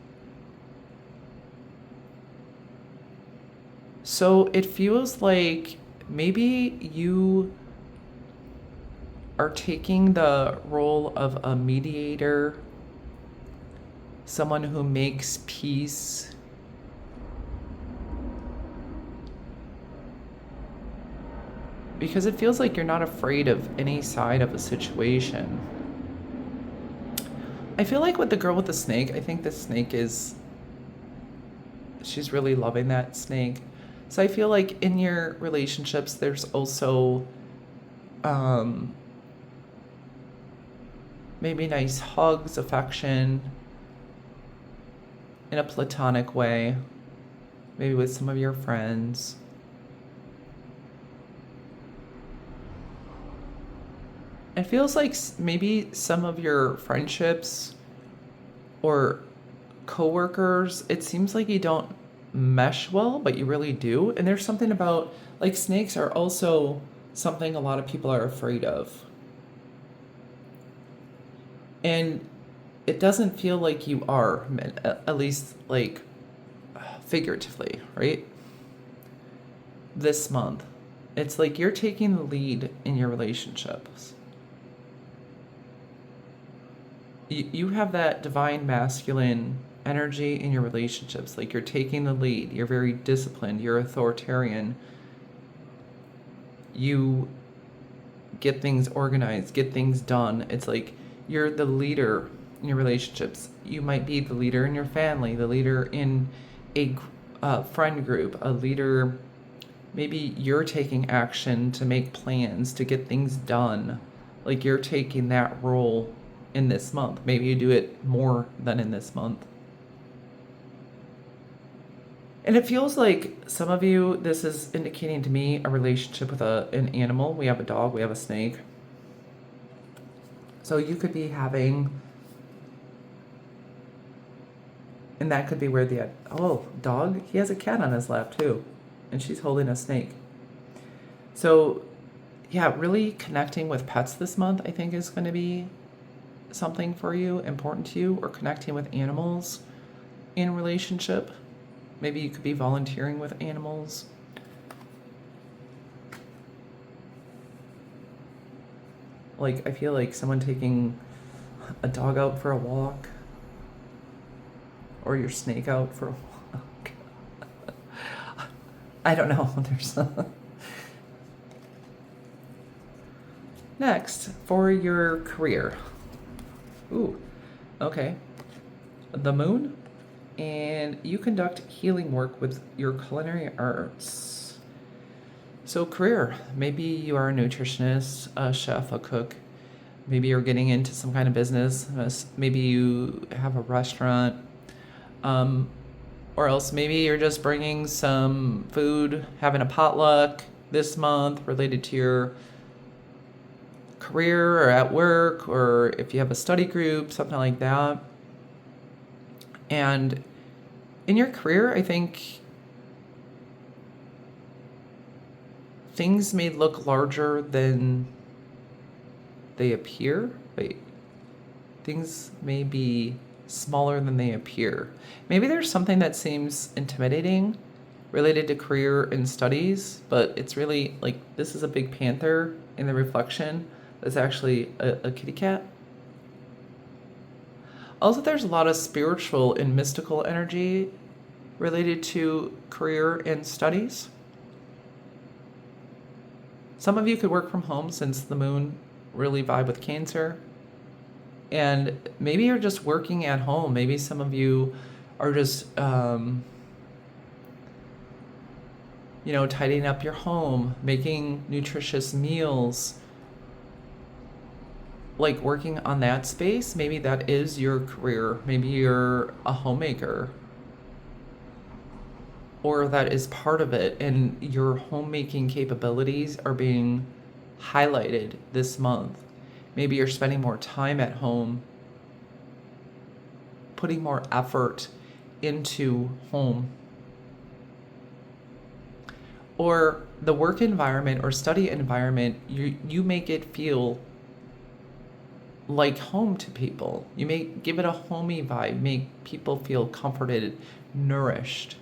Speaker 1: So it feels like maybe you are taking the role of a mediator, someone who makes peace. Because it feels like you're not afraid of any side of a situation. I feel like with the girl with the snake, I think the snake she's really loving that snake. So I feel like in your relationships, there's also maybe nice hugs, affection in a platonic way, maybe with some of your friends. It feels like maybe some of your friendships or coworkers, it seems like you don't mesh well, but you really do. And there's something about, like, snakes are also something a lot of people are afraid of. And it doesn't feel like you are, at least like figuratively, right? This month, it's like you're taking the lead in your relationships. You have that divine masculine energy in your relationships. Like, you're taking the lead. You're very disciplined. You're authoritarian. You get things organized, get things done. It's like you're the leader in your relationships. You might be the leader in your family, the leader in a friend group, a leader. Maybe you're taking action to make plans, to get things done. Like, you're taking that role in this month. Maybe you do it more than in this month. And it feels like some of you, this is indicating to me a relationship with an animal. We have a dog, we have a snake. So you could be having, and that could be where dog, he has a cat on his lap too, and she's holding a snake. So yeah, really connecting with pets this month, I think, is going to be something for you, important to you, or connecting with animals in relationship. Maybe you could be volunteering with animals. Like, I feel like someone taking a dog out for a walk, or your snake out for a walk. I don't know. There's Next, for your career. Ooh, okay. The moon, and you conduct healing work with your culinary arts. So career, maybe you are a nutritionist, a chef, a cook. Maybe you're getting into some kind of business. Maybe you have a restaurant. Or else maybe you're just bringing some food, having a potluck this month related to your career or at work, or if you have a study group, something like that. And in your career, I think things may look larger than they appear. Things may be smaller than they appear. Maybe there's something that seems intimidating related to career and studies, but it's really like this is a big panther in the reflection that's actually a kitty cat. Also, there's a lot of spiritual and mystical energy related to career and studies. Some of you could work from home since the moon really vibe with Cancer. And maybe you're just working at home. Maybe some of you are just, tidying up your home, making nutritious meals, like working on that space. Maybe that is your career. Maybe you're a homemaker, or that is part of it, and your homemaking capabilities are being highlighted this month. Maybe you're spending more time at home, putting more effort into home. Or the work environment or study environment, you make it feel like home to people. You may give it a homey vibe, make people feel comforted, nourished.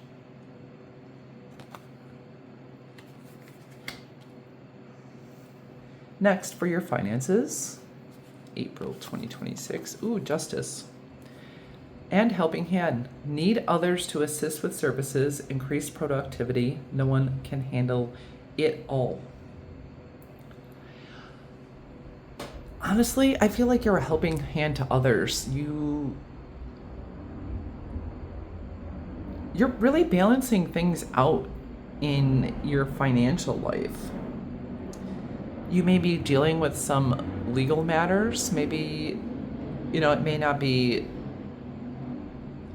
Speaker 1: Next, for your finances, April 2026. Ooh, Justice. And Helping Hand. Need others to assist with services, increase productivity. No one can handle it all. Honestly, I feel like you're a helping hand to others. You're really balancing things out in your financial life. You may be dealing with some legal matters. Maybe, it may not be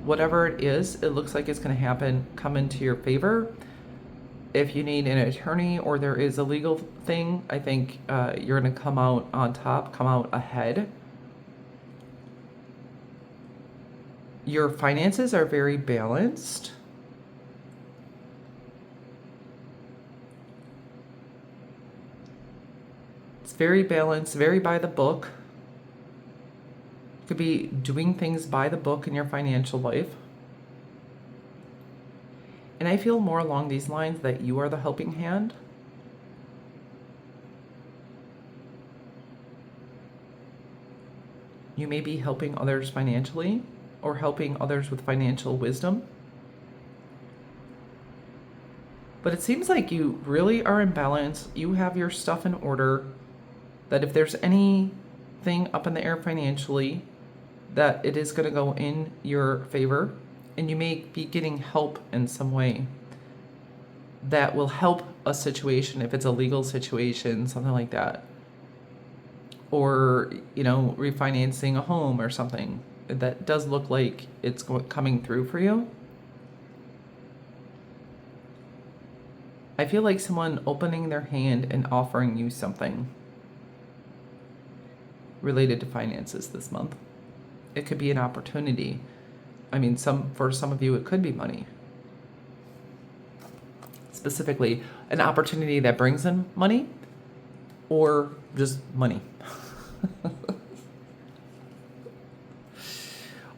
Speaker 1: whatever it is. It looks like it's going to come into your favor. If you need an attorney or there is a legal thing, I think you're going to come out on top, come out ahead. Your finances are very balanced. It's very balanced, very by the book. You could be doing things by the book in your financial life. And I feel more along these lines that you are the helping hand. You may be helping others financially or helping others with financial wisdom. But it seems like you really are in balance. You have your stuff in order. That if there's anything up in the air financially, that it is going to go in your favor. And you may be getting help in some way that will help a situation, if it's a legal situation, something like that. Or, refinancing a home or something. That does look like it's coming through for you. I feel like someone opening their hand and offering you something related to finances this month. It could be an opportunity. I mean, for some of you, it could be money. Specifically, an opportunity that brings in money or just money.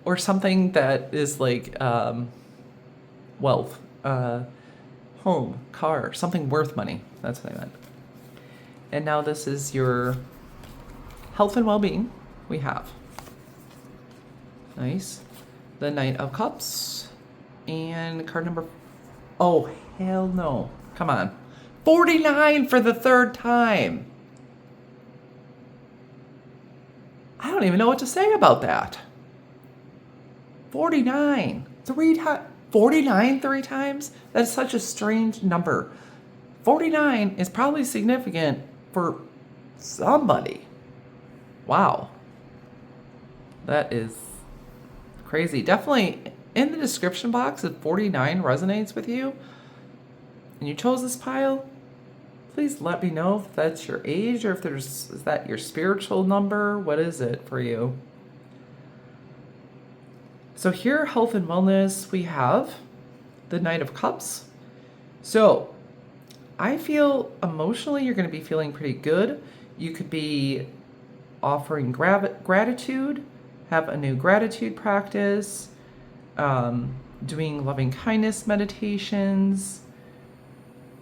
Speaker 1: Or something that is like wealth, home, car, something worth money. That's what I meant. And now this is your health and well-being. We have nice. The Knight of Cups, and card number, oh, hell no. Come on. 49 for the third time. I don't even know what to say about that. 49. 49 three times? That's such a strange number. 49 is probably significant for somebody. Wow. That is crazy. Definitely in the description box, if 49 resonates with you and you chose this pile, please let me know if that's your age or if is that your spiritual number. What is it for you? So here, health and wellness, we have the Knight of Cups. So I feel emotionally you're going to be feeling pretty good. You could be offering gratitude, have a new gratitude practice, doing loving kindness meditations,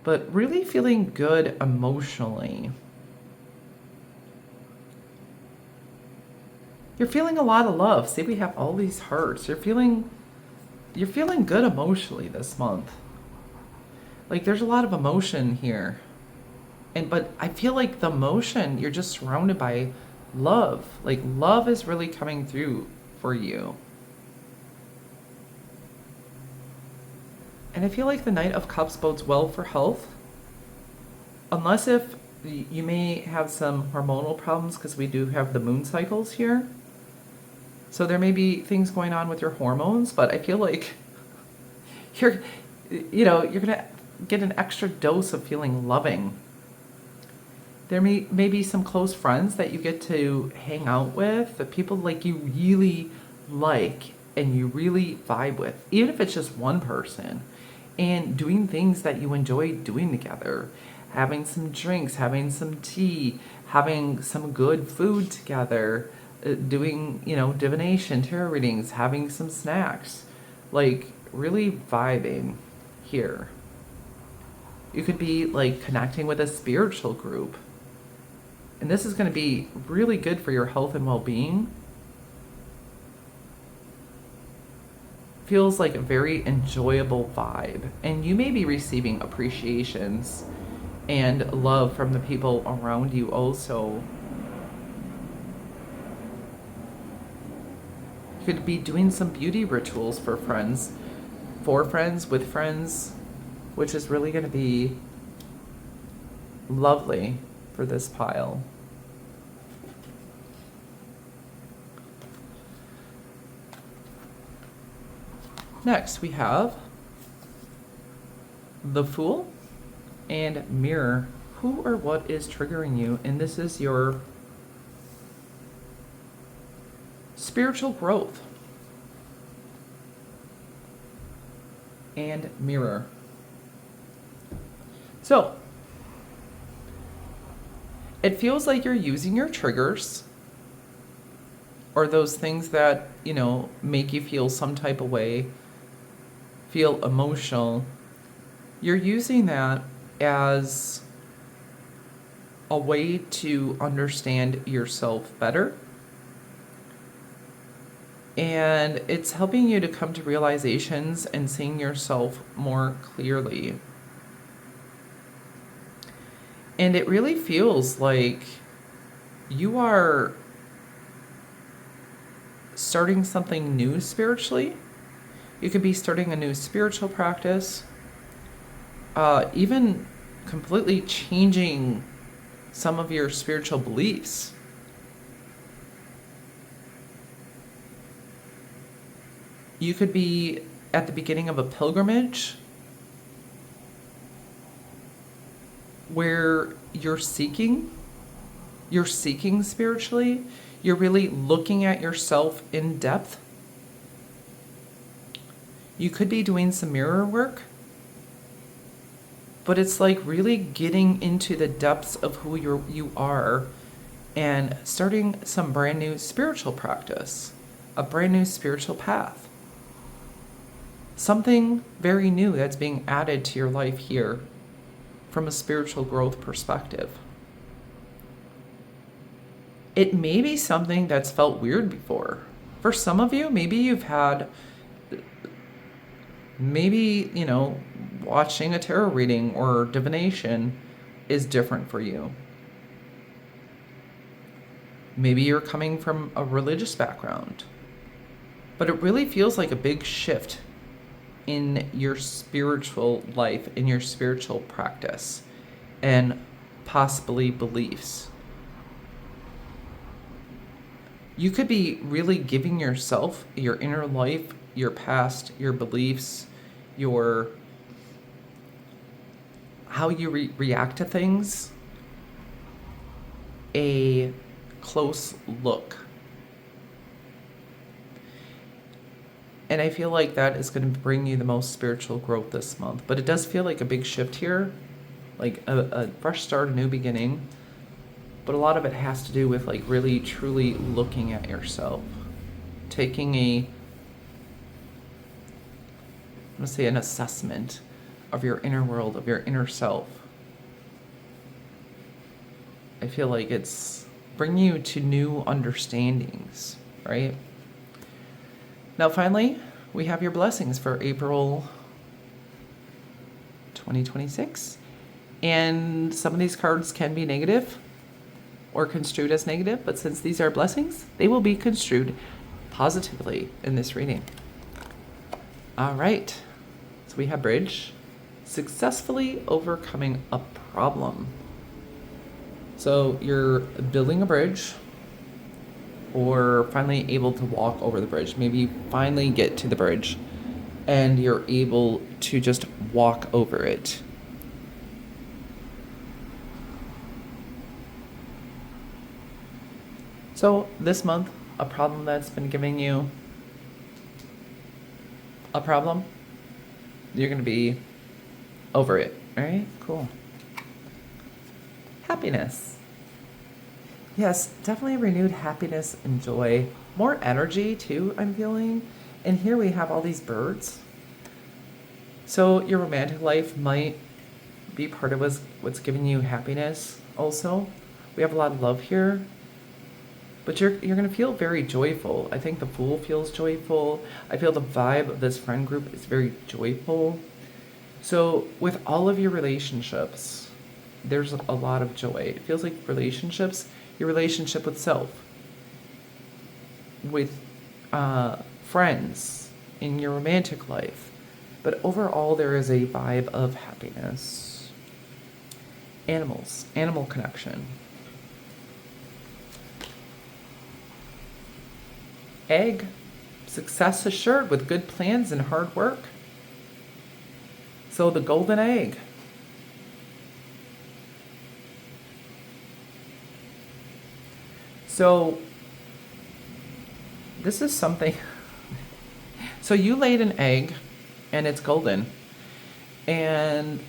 Speaker 1: but really feeling good emotionally. You're feeling a lot of love. See, we have all these hearts. You're feeling good emotionally this month. Like there's a lot of emotion here. But I feel like the emotion, you're just surrounded by love. Like love is really coming through for you. And I feel like the Knight of Cups bodes well for health. Unless if you may have some hormonal problems, because we do have the moon cycles here. So there may be things going on with your hormones, but I feel like you're going to get an extra dose of feeling loving. There may be some close friends that you get to hang out with, the people like you really like and you really vibe with, even if it's just one person, and doing things that you enjoy doing together, having some drinks, having some tea, having some good food together, doing, divination, tarot readings, having some snacks, like really vibing here. You could be like connecting with a spiritual group. And this is going to be really good for your health and well-being. Feels like a very enjoyable vibe. And you may be receiving appreciations and love from the people around you also. You could be doing some beauty rituals for friends, with friends, which is really going to be lovely for this pile. Next, we have the Fool and Mirror. Who or what is triggering you? And this is your spiritual growth. And Mirror. So, it feels like you're using your triggers or those things that, make you feel some type of way, feel emotional. You're using that as a way to understand yourself better. And it's helping you to come to realizations and seeing yourself more clearly. And it really feels like you are starting something new spiritually. You could be starting a new spiritual practice, even completely changing some of your spiritual beliefs. You could be at the beginning of a pilgrimage where you're seeking spiritually. You're really looking at yourself in depth. You could be doing some mirror work, but it's like really getting into the depths of who you are and starting some brand new spiritual practice, a brand new spiritual path. Something very new that's being added to your life here from a spiritual growth perspective. It may be something that's felt weird before. For some of you, maybe you've had, watching a tarot reading or divination is different for you. Maybe you're coming from a religious background. But it really feels like a big shift in your spiritual life, in your spiritual practice, and possibly beliefs. You could be really giving yourself, your inner life, your past, your beliefs, how you react to things, a close look. And I feel like that is going to bring you the most spiritual growth this month. But it does feel like a big shift here, like a fresh start, a new beginning. But a lot of it has to do with like really, truly looking at yourself. taking I'm gonna say an assessment of your inner world, of your inner self. I feel like it's bringing you to new understandings, right? Now, finally, we have your blessings for April 2026. And some of these cards can be negative or construed as negative, but since these are blessings, they will be construed positively in this reading. All right. So we have bridge. Successfully overcoming a problem. So you're building a bridge or finally able to walk over the bridge. Maybe you finally get to the bridge and you're able to just walk over it. So this month, a problem that's been giving you a problem, you're going to be over it. All right, cool. Happiness. Yes, definitely renewed happiness and joy. More energy too, I'm feeling. And here we have all these birds. So your romantic life might be part of what's giving you happiness also. We have a lot of love here. But you're going to feel very joyful. I think the Fool feels joyful. I feel the vibe of this friend group is very joyful. So with all of your relationships, there's a lot of joy. It feels like relationships, your relationship with self, with friends, in your romantic life. But overall, there is a vibe of happiness. Animals, animal connection. Egg, success assured with good plans and hard work. So the golden egg. So this is something. So you laid an egg and it's golden. And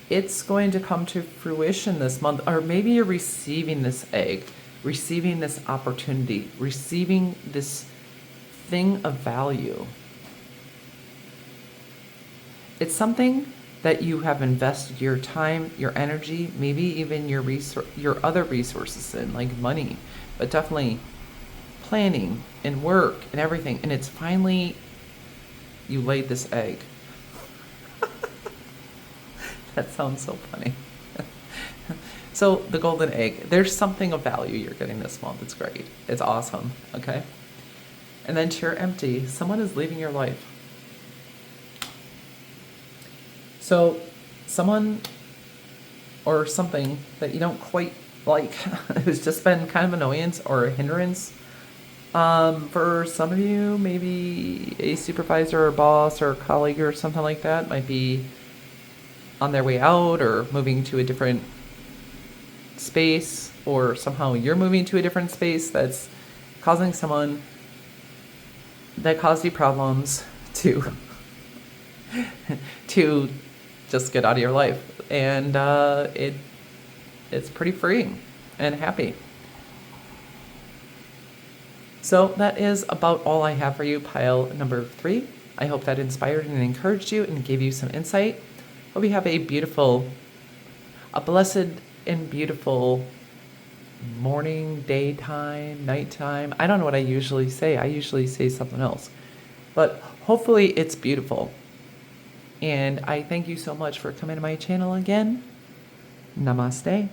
Speaker 1: it's going to come to fruition this month. Or maybe you're receiving this egg, receiving this opportunity, receiving this thing of value. It's something that you have invested your time, your energy, maybe even your other resources in, like money, but definitely planning and work and everything. And it's finally, you laid this egg. That sounds so funny. So the golden egg, there's something of value you're getting this month. It's great. It's awesome. Okay. And then to your empty, someone is leaving your life. So someone or something that you don't quite like, who's just been kind of annoyance or a hindrance. For some of you, maybe a supervisor or boss or colleague or something like that might be on their way out or moving to a different space, or somehow you're moving to a different space that's causing someone that caused you problems to just get out of your life. And it's pretty freeing and happy. So that is about all I have for you, pile number 3. I hope that inspired and encouraged you and gave you some insight. Hope you have a blessed and beautiful morning, daytime, nighttime. I don't know what I usually say. I usually say something else. But hopefully it's beautiful. And I thank you so much for coming to my channel again. Namaste.